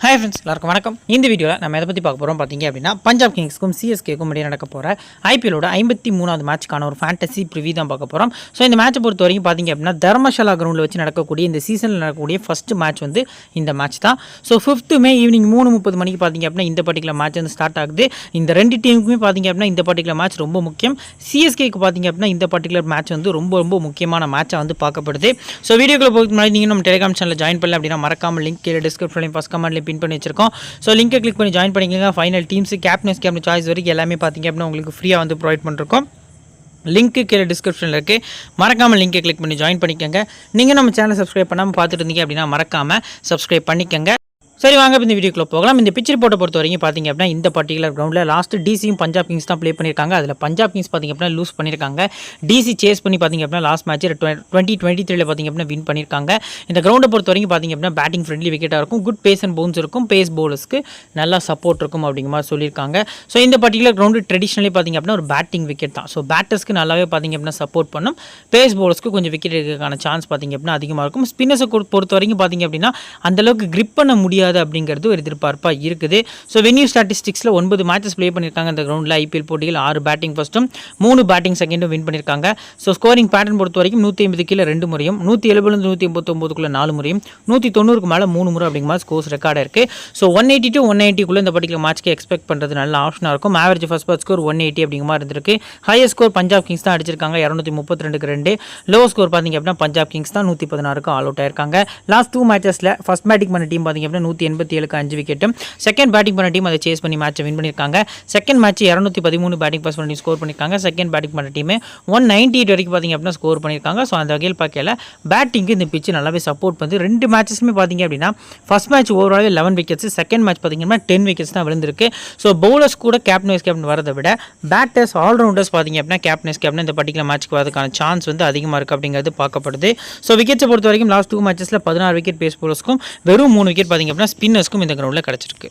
Hi friends, எல்லாருக்கும் வணக்கம். இந்த வீடியோவில் நம்ம எதை பற்றி பார்க்க போகிறோம் பார்த்தீங்க அப்படின்னா, பஞ்சாப் கிங்ஸ்க்கும் சிஎஸ்கேக்கும் இடையே நடக்க போகிற ஐபிஎலோட 53வது மேட்ச்க்கான ஒரு ஃபேண்டசி ப்ரிவியூ தான் பார்க்க போகிறோம். ஸோ இந்த மேட்சை பொறுத்த வரைக்கும் பார்த்தீங்க அப்படின்னா, தர்மசாலா கிரவுண்டில் வச்சு நடக்கக்கூடிய இந்த சீசனில் நடக்கக்கூடிய ஃபஸ்ட்டு மேட்ச் வந்து இந்த மேட்ச் தான். ஸோ 5th மே ஈவினிங் 3:30 மணிக்கு பார்த்தீங்க அப்படின்னா இந்த பர்டிகுலர் மேட்ச் வந்து ஸ்டார்ட் ஆகுது. இந்த ரெண்டு டீமுக்குமே பார்த்தீங்க அப்படின்னா இந்த பர்டிகுலர் மேட்ச் ரொம்ப முக்கியம். சிஎஸ்கேக்கு பார்த்தீங்க அப்படின்னா இந்த பர்டிகுலர் மேட்ச் வந்து ரொம்ப முக்கியமான மேட்சாக வந்து பார்க்கப்படுது. ஸோ வீடியோக்குள்ள போகிறதுக்கு முன்னாடி நீங்கள் நம்ம டெலிகிராம் சேனலில் ஜாயின் பண்ணல அப்படின்னா மறக்காமல் லிங்க் கீழே டிஸ்கிரிப்ஷன்லையும் ஃபஸ்ட் கமெண்ட்லையும் பின் பண்ணி வச்சிருக்கோம். ஸோ லிங்கை கிளிக் பண்ணி ஜாயின் பண்ணிக்கோங்க. ஃபைனல் டீம்ஸ் கேப்டன்ஸ் சாய்ஸ் வரைக்கும் எல்லாமே பார்த்தீங்க அப்படின்னா உங்களுக்கு ஃப்ரீயாக வந்து ப்ரொவைட் பண்ணிருக்கோம். லிங்க்கு கீழே டிஸ்கிரிப்ஷனில் இருக்குது, மறக்காமல் லிங்கை கிளிக் பண்ணி ஜாயின் பண்ணிக்கோங்க. நீங்கள் நம்ம சேனலை சப்ஸ்கிரைப் பண்ணாமல் பார்த்துட்டு இருந்தீங்க அப்படின்னா மறக்காமல் சப்ஸ்கிரைப் பண்ணிக்கோங்க. சரி, வாங்க இந்த வீடியோக்குள்ள போகலாம். இந்த பிச் ரிப்போர்ட்டை பொறுத்த வரைக்கும் பார்த்தீங்க அப்படின்னா இந்த பர்டிகுலர் கிரவுண்டில் லாஸ்ட் டிசியும் பஞ்சாப் கிங்ஸ் தான் ப்ளே பண்ணியிருக்காங்க. அதில் பஞ்சாப் கிங்ஸ் பார்த்தீங்க அப்படின்னா லூஸ் பண்ணியிருக்காங்க. டிசி சேஸ் பண்ணி பார்த்தீங்க அப்படின்னா லாஸ்ட் மேட்ச் 2023 பார்த்தீங்க அப்படின்னா வின் பண்ணியிருக்காங்க. இந்த கிரவுண்டை பொறுத்த வரைக்கும் பார்த்தீங்க அப்படின்னா பேட்டிங் ஃப்ரெண்ட்லி விக்கெட்டாக இருக்கும், குட் பேஸ் அண்ட் பவுன்ஸ் இருக்கும், பேஸ் பவுலர்ஸ்க்கு நல்லா சப்போர்ட் இருக்கும் அப்படிங்கிற மாதிரி சொல்லியிருக்காங்க. ஸோ இந்த பர்டிகுலர் கிரவுண்டு ட்ரெடிஷ்னலி பார்த்தீங்க அப்படின்னா ஒரு பேட்டிங் விக்கெட் தான். ஸோ பேட்டர்ஸ்க்கு நல்லாவே பார்த்தீங்க அப்படின்னா சப்போர்ட் பண்ணும், பேஸ் பவுலர்ஸ்க்கு கொஞ்சம் விக்கெட் எடுக்கிறதுக்கான சான்ஸ் பார்த்தீங்க அப்படின்னா அதிகமாக இருக்கும். ஸ்பின்னர்ஸை பொறுத்த வரைக்கும் பார்த்தீங்க அப்படின்னா அந்தளவுக்கு கிரிப் பண்ண முடியாது அப்படிங்கிறது ஒரு எதிர்பார்ப்பாக இருக்குது. ஸோ வென்யூ ஸ்டாட்டிஸ்டிக்ஸில் 9 மேட்சஸ் ப்ளே பண்ணியிருக்காங்க. இந்த கிரவுண்டில் ஐபிஎல் போட்டியில் 6 பேட்டிங் ஃபஸ்ட்டும் 3 பேட்டிங் செகண்டும் வின் பண்ணியிருக்காங்க. ஸோ ஸ்கோரிங் பேட்டர்ன் பொறுத்த வரைக்கும் 150 கீழே 2 முறையும், 170 189 4 முறையும், 190 மேலே 3 முறை அப்படிங்கிற மாதிரி ஸ்கோர்ஸ் ரெக்கார்டாக இருக்குது. ஸோ 180 to 190 இந்த பர்டிகுலர் மேட்ச்க்கு எக்ஸ்பெக்ட் பண்ணுறது நல்ல ஆப்ஷனாக இருக்கும். ஆவரேஜ் ஃபர்ஸ்ட் பால் ஸ்கோர் 180 அப்படிங்கிற மாதிரி இருந்திருக்கு. ஹையர் ஸ்கோர் பஞ்சாப் கிங்ஸ் தான் அடிச்சிருக்காங்க 232க்கு 2. லோ ஸ்கோர் பார்த்தீங்க அப்படின்னா பஞ்சாப் கிங்ஸ் தான் 116க்கு ஆல் அவுட் ஆயிருக்காங்க. லாஸ்ட் 2 மேட்சஸில் ஃபர்ஸ்ட் பேட்டிங் பண்ண டீம் பார்த்தீங்க அப்படின்னா 187க்கு 5 விக்கெட்டும், செகண்ட் பேட்டிங் பண்ண டீம் அதை சேஸ் பண்ணி மேட்சை வின் பண்ணியிருக்காங்க. செகண்ட் மேட்ச் 213 பேட்டிங் பாஸ் பண்ணி ஸ்கோர் பண்ணியிருக்காங்க. செகண்ட் பேட்டிங் பண்ண டீம் 198 வரைக்கும் பார்த்தீங்க அப்படின்னா ஸ்கோர் பண்ணியிருக்காங்க. ஸோ அந்த வகையில் பார்க்கல பேட்டிங்கு இந்த பிச்சு நல்லாவே சப்போர்ட் பண்ணுது. 2 மேட்சஸுமே பார்த்தீங்க அப்படின்னா first match overall 11 wickets, second match பார்த்தீங்கன்னா 10 விக்கெட்ஸ் தான் விழுந்திருக்கு. ஸோ பவுலர்ஸ் கூட கேப்டன் வைஸ் கேப்டன் வரதை விட பேட்டர்ஸ் ஆல்ரவுண்டர்ஸ் பார்த்தீங்க அப்படின்னா கேப்டன் வைஸ் கேப்டன் இந்த பர்டிகுலர் மேட்ச்க்கு வரதுக்கான சான்ஸ் வந்து அதிகமாக இருக்குது அப்படிங்கிறது பார்க்கப்படுது. ஸோ விக்கெட்ஸை பொறுத்த வரைக்கும் லாஸ்ட் 2 மேட்சஸில் 16 விக்கெட் பேஸ் பவுலர்ஸ்க்கும் வெறும் 3 விக்கெட் பார்த்தீங்க அப்படின்னா ஸ்பின்னர்ஸ்க்கும் இந்த கிரவுண்டில் கிடச்சிருக்கு.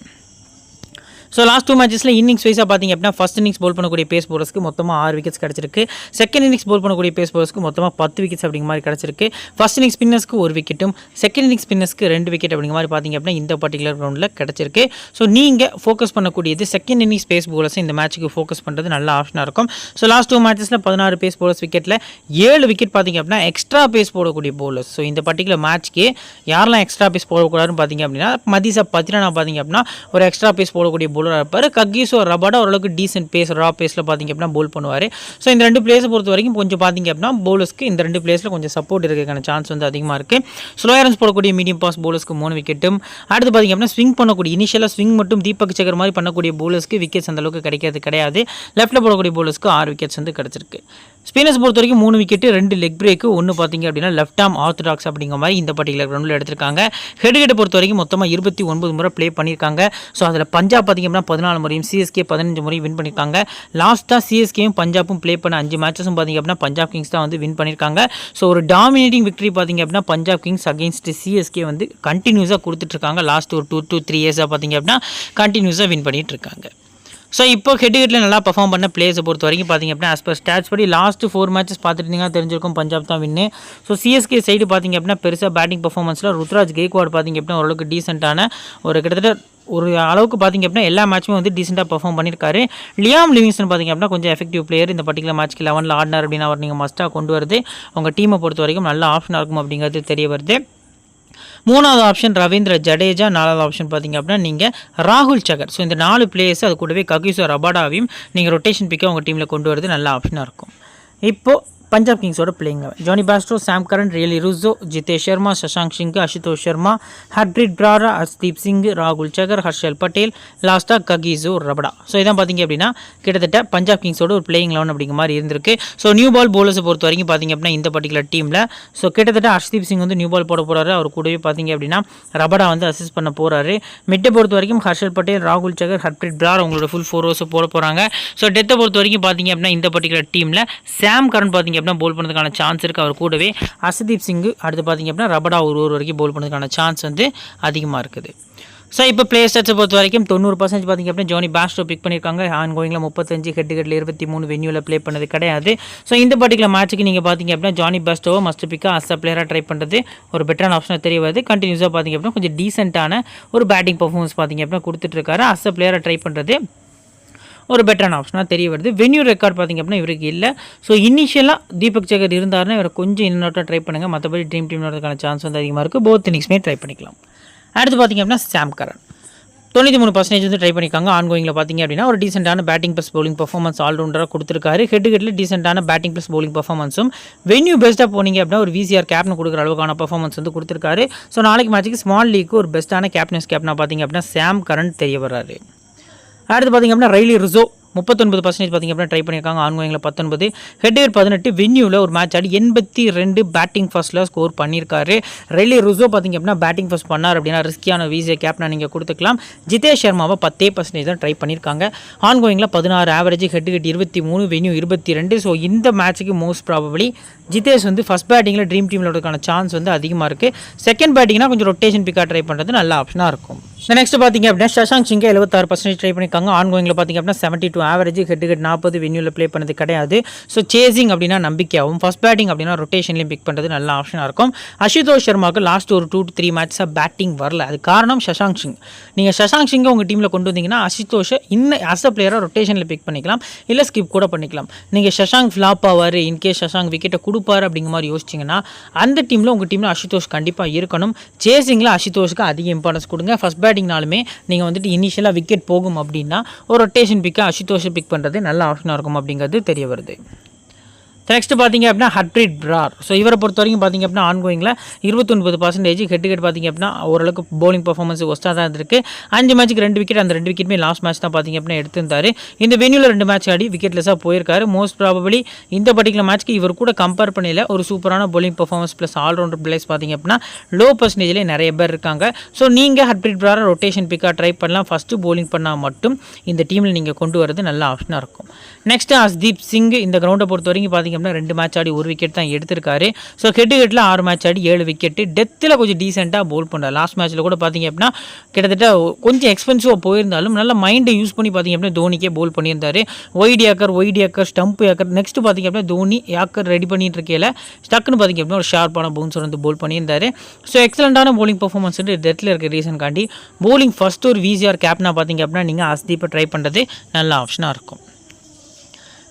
ஸோ லாஸ்ட் 2 மேட்சஸில் இன்னிங்ஸ் வைஸாக பார்த்தீங்க அப்படின்னா ஃபஸ்ட் இன்னிங்ஸ் போல் பண்ணக்கூடிய பேஸ் பவுலர்ஸ்க்கு மொத்தமாக 6 விக்கெட்ஸ் கிடச்சிருக்கு. செகண்ட் இன்னிங்ஸ் போல் பண்ணக்கூடிய பேஸ் பவுலர்ஸ்க்கு மொத்தமாக 10 விக்கெட்ஸ் அப்படிங்கிற மாதிரி கிடச்சிருக்கு. ஃபஸ்ட் இன்னிங்ஸ் ஸ்பின்னர்ஸ்க்கு 1 விக்கெட்டும், செகண்ட் இன்னிங்ஸ் ஸ்பின்னர்ஸ்க்கு 2 விக்கெட் அப்படிங்கிற மாதிரி பார்த்தீங்க அப்படின்னா இந்த பர்டிகுலர் கிரவுண்டில் கிடச்சிருக்கு. ஸோ நீங்கள் ஃபோக்கஸ் பண்ணக்கூடியது செகண்ட் இன்னிங்ஸ் பேஸ் பவுலர்ஸ் இந்த மேட்ச்சுக்கு ஃபோக்கஸ் பண்ணுறது நல்ல ஆப்ஷனாக இருக்கும். ஸோ லாஸ்ட் 2 மேட்சஸில் 16 பேஸ் பவுலர்ஸ் விக்கெட்டில் 7 விக்கெட் பார்த்தீங்க அப்படின்னா எக்ஸ்ட்ரா பேஸ் போடக்கூடிய பவுலர்ஸ். ஸோ இந்த பர்டிகுலர் மேட்ச்க்கு யாரெல்லாம் எக்ஸ்ட்ரா பேஸ் போடக்கூடாதுன்னு பார்த்தீங்க அப்படின்னா மதிசா பத்திரனா பார்த்தீங்க அப்படின்னா ஒரு எக்ஸ்ட்ரா பேஸ் போடக்கூடிய பவுலராக இருப்பார். ககிசோ ரபாடா ஓரளவுக்கு டீசென்ட் பேஸ், ரா பேஸில் பார்த்தீங்க அப்படின்னா போல் பண்ணுவார். ஸோ இந்த 2 பிளேஸை பொறுத்த வரைக்கும் கொஞ்சம் பார்த்தீங்க அப்படின்னா பவுலர்ஸ்க்கு இந்த 2 பிளேஸில் கொஞ்சம் சப்போர்ட் இருக்கிறதுக்கான சான்ஸ் வந்து அதிகமாக இருக்குது. ஸ்லோயர் ரன்ஸ் போடக்கூடிய மீடியம் பாஸ் பவுலர்ஸ்க்கு 3 விக்கெட்டும், அடுத்து பார்த்தீங்க அப்படின்னா ஸ்விங் பண்ணக்கூடிய இனிஷியலாக ஸ்விங் மட்டும் தீபக் சகர் மாதிரி பண்ணக்கூடிய பவுலர்ஸ்க்கு விக்கெட்ஸ் அந்தளவுக்கு கிடையாது. லெஃப்ட்டில் போடக்கூடிய பவுலர்ஸ்க்கு 6 விக்கெட்ஸ் வந்து கிடச்சிருக்கு. ஸ்பின்னர்ஸ் பொறுத்த வரைக்கும் 3 விக்கெட்டு, 2 லெக் பிரேக்கு, 1 பார்த்தீங்க அப்படின்னா லெஃப்ட் ஆர்ம் ஆர்த்தடாக்ஸ் அப்படிங்கிற மாதிரி இந்த பர்டிகுலர் கிரவுண்டில் எடுத்திருக்காங்க. ஹெட் பொறுத்த வரைக்கும் மொத்தமாக 29 முறை ப்ளே பண்ணியிருக்காங்க. ஸோ அதில் பஞ்சாப் பார்த்தீங்க அப்படின்னா 14 முறையும், சிஎஸ்கே 15 முறையும் வின் பண்ணியிருக்காங்க. லாஸ்ட்டாக சிஎஸ்கேயும் பஞ்சாப்பும் ப்ளே பண்ண 5 மேட்சஸும் பார்த்தீங்க அப்படின்னா பஞ்சாப் கிங்ஸ் தான் வந்து வின் பண்ணியிருக்காங்க. ஸோ ஒரு டாமினேட்டிங் விக்டரி பார்த்தீங்க அப்படின்னா பஞ்சாப் கிங்ஸ் அகேன்ஸ்ட் சிஎஸ்கே வந்து கண்டினியூஸாக கொடுத்துட்ருக்காங்க. லாஸ்ட் ஒரு 2 to 3 இயர்ஸாக பார்த்தீங்க அப்படின்னா கண்டினியூஸாக வின் பண்ணிட்டு இருக்காங்க. ஸோ இப்போ ஹெட்டில் நல்லா பர்ஃபார்ம் பண்ண பிளேயர்ஸை பொறுத்த வரைக்கும் பார்த்தீங்க அப்படின்னா ஆஸ் பர் ஸ்டாட்ஸ் படி லாஸ்ட் 4 மேட்சஸ் பார்த்துருந்தீங்கன்னா தெரிஞ்சிருக்கும் பஞ்சாப் தான் வின்னு. ஸோ சிஎஸ்கே சைடு பார்த்தீங்க அப்படின்னா பெருசாக பேட்டிங் பர்ஃபார்மன்ஸில் ருத்ராஜ் கெய்க்வாட் பார்த்தீங்க அப்படின்னா ஓரளவுக்கு டீசென்ட்டான ஒரு கிட்டத்தட்ட ஒரு அளவுக்கு பார்த்தீங்க அப்படின்னா எல்லா மேட்சுமே வந்து டீசெண்டாக பர்ஃபார்ம் பண்ணியிருக்காரு. லியாம் லிவிங்ஸ்டன் பார்த்தீங்க அப்படின்னா கொஞ்சம் எஃபெக்டிவ் பிளேயர். இந்த பர்டிகுலர் மேட்ச்க்கு 11ல் ஆடினார் அப்படின்னா அவர் நீங்கள் மஸ்ட்டாக கொண்டு வருது உங்கள் டீமை பொறுத்த வரைக்கும் நல்ல ஆப்ஷனாக இருக்கும் அப்படிங்கிறது தெரிய வருது. 3வது ஆப்ஷன் ரவீந்திர ஜடேஜா, 4வது ஆப்ஷன் பார்த்தீங்க அப்படின்னா நீங்கள் ராகுல் சகர். ஸோ இந்த 4 பிளேயர்ஸ் அது கூடவே ககிசோ ரபாடாவையும் நீங்கள் ரொட்டேஷன் பிக்கை உங்கள் டீமில் கொண்டு வரது நல்ல ஆப்ஷனாக இருக்கும். இப்போது பஞ்சாப் கிங்ஸோட பிளேயிங் ஜானி பாஸ்டோ, சாம் கரன், ரியலி ருசோ, ஜிதேஷ் சர்மா, சஷாங்க் சிங், அசுதோஷ் சர்மா, ஹர்ப்ரீத் பிராரா, ஹர்ஷ்தீப் சிங், ராகுல் சகர், ஹர்ஷல் பட்டேல், லாஸ்ட்டாக ககிசோ ரபடா. ஸோ இதான் பார்த்தீங்க அப்படின்னா கிட்டத்தட்ட பஞ்சாப் கிங்ஸோட ஒரு பிளேயிங் 11 அப்படிங்கிற மாதிரி இருந்திருக்கு. ஸோ நியூ பால் பவுலர்ஸை பொறுத்த வரைக்கும் பார்த்தீங்க அப்படின்னா இந்த பர்டிகுலர் டீமில் ஸோ கிட்டத்தட்ட ஹர்ஷ்தீப் சிங் வந்து நியூ பால் போட போகிறாரு. அவர் கூடவே பார்த்தீங்க அப்படின்னா ரபடா வந்து அசிஸ்ட் பண்ண போகிறாரு. மிட்டை பொறுத்த வரைக்கும் ஹர்ஷல் பட்டேல், ராகுல் சகர், ஹர்ப்ரீத் பிராரா உங்களோட ஃபுல் 4 ஓவர்ஸ் போட போகிறாங்க. ஸோ டெத்தை பொறுத்த வரைக்கும் பார்த்தீங்க அப்படின்னா இந்த பர்டிகுலர் டீமில் சாம் கரன் பார்த்தீங்க அப்படின்னா போல் பண்ணதுக்கான சான்ஸ் இருக்குது. அவர் கூடவே ஹர்ஷ்தீப் சிங், அடுத்து பார்த்தீங்க அப்படின்னா ரபடா ஒரு ஓவர் வரைக்கும் போல் பண்ணதுக்கான சான்ஸ் வந்து அதிகமாக இருக்குது. ஸோ இப்போ பிளே ஸ்டாட்ஸை பொறுத்த வரைக்கும் 90% பார்த்திங்க அப்படின்னா ஜானி பேஸ்டோ பிக் பண்ணியிருக்காங்க. ஆன்கோயிங்கில் 35, ஹெட்டுகட்டில் 23 வென்யூவில் ப்ளே பண்ணது கிடையாது. ஸோ இந்த பர்டிகுலர் மேட்ச்சுக்கு நீங்கள் பார்த்திங்க அப்படின்னா ஜானி பேஸ்டோவை மஸ்ட் பிக்காக அஸ் அ பிளேயராக ட்ரை பண்ணுறது ஒரு பெட்டரான ஆப்ஷனாக தெரிய வருது. கண்டினியூஸாக பார்த்திங்க அப்படின்னா கொஞ்சம் டீசென்ட்டான ஒரு பேட்டிங் பர்ஃபார்மன்ஸ் பார்த்திங்க அப்படின்னா கொடுத்துட்ருக்காரு. அஸ் அ பிளேயராக ட்ரை பண்ணுறது ஒரு பெட்டரான ஆப்ஷனாக தெரிய வருது. வென்யூ ரெக்கார்ட் பார்த்திங்க அப்படின்னா இவருக்கு இல்லை. ஸோ இனிஷியலாக தீபக் சகர் இருந்தாருன்னா இவரை கொஞ்சம் இன்னொரு ட்ரை பண்ணுங்கள். மற்றபடி ட்ரீம் டீம் வரதுக்கான சான்ஸ் வந்து அதிகமாக இருக்குது. போத் இன்னிங்ஸ்மே ட்ரை பண்ணிக்கலாம். அடுத்து பார்த்திங்க அப்படின்னா சாம் கரன் 93% வந்து ட்ரை பண்ணியிருக்காங்க. ஆன்கோயிங்கில் பார்த்திங்க அப்படின்னா ஒரு டீசென்ட்டான பேட்டிங் ப்ளஸ் பவுலிங் பர்ஃபார்மன்ஸ் ஆல்ரவுண்டராக கொடுத்துருக்காரு. ஹெட்டுகட்டில் டீசென்ட்டான பேட்டிங் ப்ளஸ் பவுலிங் பர்ஃபார்மன்ஸும் வென்யூ பெஸ்ட்டாக போனீங்க அப்படின்னா ஒரு விசிஆர் கேப்டன் கொடுக்குற அளவுக்கான பர்ஃபார்மன்ஸ் வந்து கொடுத்துருக்காரு. ஸோ நாளைக்கு மேட்ச்சுக்கு ஸ்மால் லீக்கு ஒரு பெஸ்ட்டான கேப்டனாக பார்த்திங்க அப்படின்னா சாம் கரன் தெரிய வர்றாரு. அடுத்து பார்த்திங்க அப்படின்னா ரைலி ருசோ 39% பார்த்திங்க அப்படின்னா ட்ரை பண்ணியிருக்காங்க. ஆன்கோயிங்கில் 19, ஹெட்வேர் 18, வென்யூவில் ஒரு மேட்ச் ஆடி 82 பேட்டிங் ஃபர்ஸ்ட்டில் ஸ்கோர் பண்ணியிருக்காரு. ரைலி ருசோ பார்த்திங்க அப்படின்னா பேட்டிங் ஃபர்ஸ்ட் பண்ணார் அப்படின்னா ரிஸ்கியான விசிஏ கேப்டனாக நீங்கள் கொடுத்துக்கலாம். ஜிதேஷ் சர்மாவை 10% தான் ட்ரை பண்ணியிருக்காங்க. ஆன்கோயிங்கில் 16 ஆவரேஜ், ஹெட்டுகட் 23, வென்யூ 22. ஸோ இந்த மேட்ச்சுக்கு மோஸ்ட் ப்ராபபிளி ஜிதேஷ் வந்து ஃபஸ்ட் பேட்டிங்கில் ட்ரீம் டீமில் வரதுக்கான சான்ஸ் வந்து அதிகமாக இருக்குது. செகண்ட் பேட்டிங்னா கொஞ்சம் ரொட்டேஷன் பிக்காக ட்ரை பண்ணுறது நல்ல ஆப்ஷனாக இருக்கும். நெக்ஸ்ட் பார்த்திங்க அப்படின்னா சஷாங்க் சிங்கை 76% ட்ரை பண்ணியிருக்காங்க. ஆன்கோயிங்கில் பார்த்திங்க அப்படின்னா 72 ஆவரேஜ், ஹெட்டுகட் 40, வென்யூவில் ப்ளே பண்ணது கிடையாது. ஸோ சேசிங் அப்படின்னா நம்பிக்கையாகவும், ஃபஸ்ட் பேட்டிங் அப்படின்னா ரொட்டேஷன்லையும் பிக் பண்ணுறது நல்ல ஆப்ஷனாக இருக்கும். அசுதோஷ் சர்மாவுக்கு லாஸ்ட் ஒரு 2 to 3 மேட்ச்ஸாக பேட்டிங் வரல. அது காரணம் சஷாங்க் சிங். நீங்கள் சஷாங்க் சிங்கை உங்கள் டீமில் கொண்டு வந்தீங்கன்னா அசுதோஷை இன்னும் அஸ் அ பிளேயராக ரொட்டேஷனில் பிக் பண்ணிக்கலாம், இல்லை ஸ்கிப் கூட பண்ணிக்கலாம். நீங்கள் சஷாங்க் ஃப்ளாப் ஆவார், இன்கேஸ் சஷாங்க் விக்கெட்டை கொடுப்பார் அப்படிங்கிற மாதிரி யோசிச்சிங்கன்னா அந்த டீமில் உங்கள் டீமில் அசுதோஷ் கண்டிப்பாக இருக்கணும். சேசிங்கில் அசுதோஷுக்கு அதிக இம்பார்ட்டன்ஸ் கொடுங்க. ஃபஸ்ட் பேட்டிங்னாலுமே நீங்கள் வந்துட்டு இனிஷியலாக விக்கெட் போகும் அப்படின்னா ஒரு ரொட்டேஷன் பிக்காக அசுதோஷை பிக் பண்ணுறது நல்ல ஆப்ஷனாக இருக்கும் அப்படிங்கிறது தெரிய வருது. நெக்ஸ்ட் பார்த்திங்க அப்படின்னா ஹர்ப்ரீத் பிரார். ஸோ இவரை பொறுத்த வரைக்கும் பார்த்திங்க அப்படின்னா ஆன்கோயிங்கில் 29%, ஹெட்டுகட் பார்த்திங்க அப்படின்னா ஓரளவுக்கு பவுலிங் பர்ஃபார்மன்ஸ் ஒஸ்ட்டாக தான் இருந்திருக்கு. 5 மேட்ச்சுக்கு 2 விக்கெட், அந்த 2 விக்கெட்டுமே லாஸ்ட் மேட்ச் தான் பார்த்திங்க அப்படின்னா எடுத்திருந்தார். இந்த வென்யூவில் 2 மேட்ச் ஆடி விக்கெட்லெஸ்ஸாக போயிருக்காரு. மோஸ்ட் ப்ராபபிளி இந்த பர்டிகுலர் மேட்ச்க்கு இவர் கூட கம்பேர் பண்ணல ஒரு சூப்பரான bowling performance plus all rounder plays பார்த்திங்க அப்படின்னா லோ பர்சன்டேஜ்லேயே நிறைய பேர் இருக்காங்க. ஸோ நீங்கள் ஹர்ப்ரீத் பிராரை ரொட்டேஷன் பிக்காக ட்ரை பண்ணலாம். ஃபஸ்ட்டு பவுலிங் பண்ணால் மட்டும் இந்த டீமில் நீங்கள் கொண்டு வரது நல்ல ஆப்ஷனாக இருக்கும். நெக்ஸ்ட் ஹர்ஷ்தீப் சிங் இந்த கிரவுண்டை பொறுத்த வரைக்கும் பார்த்திங்க அப்படின்னா 2 மேட்ச் ஆடி 1 விக்கெட் தான் எடுத்திருக்காரு. ஸோ ஹெட்டுகட்டில் 6 மேட்ச் ஆடி 7 விக்கெட்டு, டெத்தில் கொஞ்சம் டீசெண்டாக பவுல் பண்ணுறாரு. லாஸ்ட் மேட்ச்சில் கூட பார்த்திங்க அப்படின்னா கிட்டத்தட்ட கொஞ்சம் எக்ஸ்பென்சிவாக போயிருந்தாலும் நல்ல மைண்டை யூஸ் பண்ணி பார்த்திங்க அப்படின்னா தோனிக்கே பவுல் பண்ணியிருந்தார். YT acre, stump acre. Next பார்த்திங்க அப்படின்னா தோனி ஏக்கர் ரெடி பண்ணிட்டு இருக்கையில் ஸ்டக்குன்னு பார்த்திங்க அப்படின்னா ஒரு ஷார்ப்பான பவுன்சர் வந்து பவுல் பண்ணியிருந்தார். ஸோ எக்ஸலண்ட்டான பவுலிங் பர்ஃபார்மன்ஸ் வந்து டெத்தில் இருக்க ரீசன் காண்டி பவுலிங் ஃபஸ்ட் ஒரு விசிஆர் கேப்டனாக பார்த்திங்க அப்படின்னா நீங்கள் ஹர்ஷ்தீப்பை ட்ரை பண்ணுறது நல்ல ஆப்ஷனாக இருக்கும்.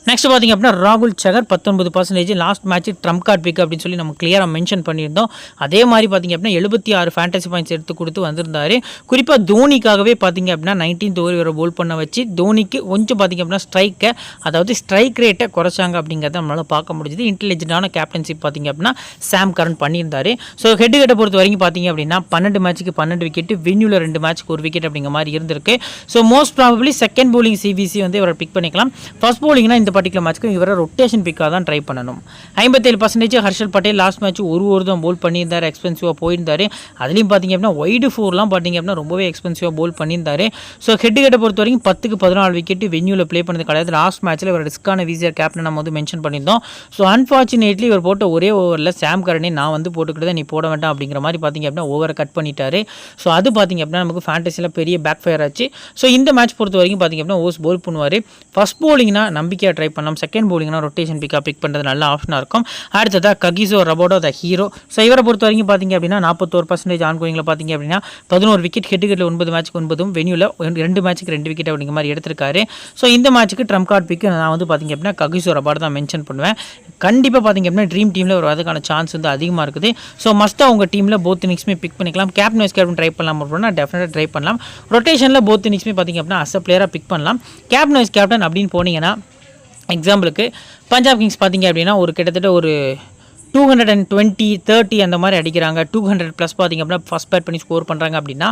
நெக்ஸ்ட் பார்த்திங்க அப்படின்னா ராகுல் Chahar 19%, last match trump card pick அப்படின்னு சொல்லி நம்ம கிளியராக மென்ஷன் பண்ணியிருந்தோம். அதே மாதிரி பார்த்திங்க அப்படின்னா 76 ஃபேண்டசி பாயிண்ட்ஸ் எடுத்து கொடுத்து வந்திருந்தார். குறிப்பாக தோனிக்காகவே பார்த்திங்க அப்படின்னா 19th ஓவர் இவரை போல் பண்ண வச்சு தோனிக்கு கொஞ்சம் பார்த்திங்க அப்படின்னா ஸ்ட்ரைக் ரேட்டை குறைச்சாங்க அப்படிங்கிறத நம்மளால் பார்க்க முடிஞ்சுது. இன்டெலிஜென்ட்டான கேப்டன்ஷிப் பார்த்திங்க அப்படின்னா சாம் கரன் பண்ணியிருந்தார். ஸோ ஹெட்டுகட்டை பொறுத்த வரைக்கும் பார்த்திங்க அப்படின்னா 12 மேட்ச்சுக்கு 12 விக்கெட்டு, வென்யூவில் 2 மேட்ச்சுக்கு 1 விக்கெட் அப்படிங்கிற மாதிரி இருந்திருக்கு. So most probably second bowling CVC வந்து இவரை பிக் பண்ணிக்கலாம். ஃபர்ஸ்ட் பவுலிங்னா இந்த பர்டிகுலர் மேட்ச்க்கு இவரை ரொட்டேஷன் பிக்காக தான் ட்ரை பண்ணணும். 57% ஹர்ஷல் பட்டேல் லாஸ்ட் மேட்ச் ஒரு ஓவர் தான் போல் பண்ணியிருந்தார், எக்ஸ்பென்சிவாக போயிருந்தார். அதுலேயும் பார்த்திங்க அப்படின்னா வைடு 4லாம் பார்த்திங்க அப்படின்னா ரொம்பவே எக்ஸ்பென்சிவாக போல் பண்ணியிருந்தார். ஸோ ஹெட்டுகட்டை பொறுத்த வரைக்கும் 10க்கு 14 விக்கெட்டு, வென்யூவில் ப்ளே பண்ணது கிடையாது. லாஸ்ட் மேட்ச்சில் இவர் ரிஸ்க்கான விசிஆர் கேப்டன் நம்ம வந்து மென்ஷன் பண்ணியிருந்தோம். ஸோ அன்ஃபார்ச்சுனேட்லி இவர் போட்ட ஒரே ஓவரில் சாம் கரனே நான் வந்து போட்டுக்கிட்டு நீ போட வேண்டாம் அப்படிங்கிற மாதிரி பார்த்திங்க அப்படின்னா ஓவரை கட் பண்ணிட்டாரு. ஸோ அது பார்த்திங்க அப்படின்னா நமக்கு ஃபேண்டசியில் பெரிய பேக் ஃபயர் ஆச்சு. ஸோ இந்த மேட்ச் பொறுத்த வரைக்கும் பார்த்திங்க அப்படின்னா ஓஸ் போல் பண்ணுவார். ஃபஸ்ட் பவுலிங்னா நம்பிக்கையாக ட்ரை பண்ணலாம், செகண்ட் பவுலிங்னா ரொட்டேஷன் பிக் பண்ணுறது நல்ல ஆப்ஷனாக இருக்கும். அடுத்ததாக ககிசோ ரபாடோ த ஹீரோ. ஸோ இவரை பொறுத்த வரைக்கும் பார்த்திங்க அப்படின்னா 41% ஆன்கோயிங்கில் பார்த்திங்க அப்படின்னா 11 விக்கெட், ஹெட்டுகட்டில் 9 மேட்ச்சுக்கு 9, வென்யூவில் 2 மேட்ச்சுக்கு 2 விக்கெட் அப்படிங்கிற மாதிரி எடுத்திருக்காரு. ஸோ இந்த மேட்ச்சுக்கு ட்ரம்ப் கார்ட் பிக்கு நான் வந்து பார்த்திங்க அப்படின்னா ககிசோ ரபாடோ தான் மென்ஷன் பண்ணுவேன். கண்டிப்பாக பார்த்திங்க அப்படின்னா ட்ரீம் டீமில் ஒரு அதுக்கான சான்ஸ் வந்து அதிகமாக இருக்குது. ஸோ மஸ்ட்டாக உங்கள் டீமில் போத் இன்னிங்ஸுமே பிக் பண்ணிக்கலாம். கேப்டன் வைஸ் கேப்டன் ட்ரை பண்ணலாம் அப்படின்னா டெஃபினட்டாக ட்ரை பண்ணலாம். ரொட்டேஷனில் போத் இன்னிங்ஸுமே பார்த்திங்க அப்படின்னா அஸ் அ பிளேயராக பிக் பண்ணலாம். கேப்டன் வைஸ் கேப்டன் அப்படின்னு போனீங்கன்னா எக்ஸாம்பிளுக்கு பஞ்சாப் கிங்ஸ் பார்த்திங்க அப்படின்னா ஒரு கிட்டத்தட்ட ஒரு 220, 30 அந்த மாதிரி அடிக்கிறாங்க. 200+ பார்த்திங்க அப்படின்னா ஃபஸ்ட் பேட் பண்ணி ஸ்கோர் பண்ணுறாங்க அப்படின்னா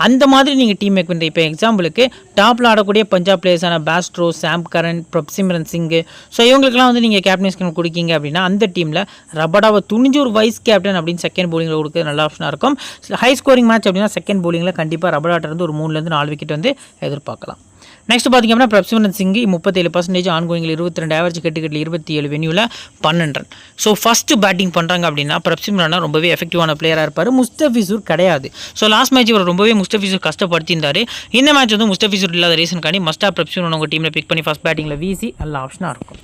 அந்த மாதிரி நீங்கள் டீம் மேக் பண்ணுறீங்க. இப்போ எக்ஸாம்பிளுக்கு டாப்பில் ஆடக்கூடிய பஞ்சாப் பிளேயர்ஸான பேஸ்ட்ரோ, சாம் கரன், பிரப்சிம்ரன் சிங்கு, ஸோ இவங்களுக்குலாம் வந்து நீங்கள் கேப்டன்ஸ் கொடுக்கிங்க அப்படின்னா அந்த டீமில் ரபடாவை துணிஞ்சு ஒரு வைஸ் கேப்டன் அப்படின்னு செகண்ட் பவுலிங்கில் கொடுக்க நல்ல ஆப்ஷனாக இருக்கும். ஹை ஸ்கோரிங் மேட்ச் அப்படின்னா செகண்ட் பவுலிங்கில் கண்டிப்பாக ரபடாட்டிருந்து ஒரு 3 to 4 விக்கெட் வந்து எதிர்பார்க்கலாம். நெக்ஸ்ட் பார்த்திங்க அப்படின்னா பிரப்சிமரன் சிங் 37% ஆன்கோயிங்கில் 22 ஆவரேஜ் கட்டுக்கட்டில் 27 வென்யூவில் 12 ரன். ஸோ ஃபஸ்ட்டு பேட்டிங் பண்ணுறாங்க அப்படின்னா பிரப்சிமரனா ரொம்பவே எஃபெக்டிவான பிளேயராக இருப்பார். முஸ்தபிசூர் கிடையாது. ஸோ லாஸ்ட் மேட்ச் இவர் ரொம்பவே முஸ்தபிசூர் கஷ்டப்படுத்தியிருந்தார். இந்த மேட்ச் வந்து முஸ்தபிசூர் இல்லாத ரீசனுக்காண்டி மஸ்டா பிரப்சிமரன் உங்கள் டீமில் பிக் பண்ணி ஃபஸ்ட் பேட்டிங்கில் வீசி நல்ல ஆப்ஷனாக இருக்கும்.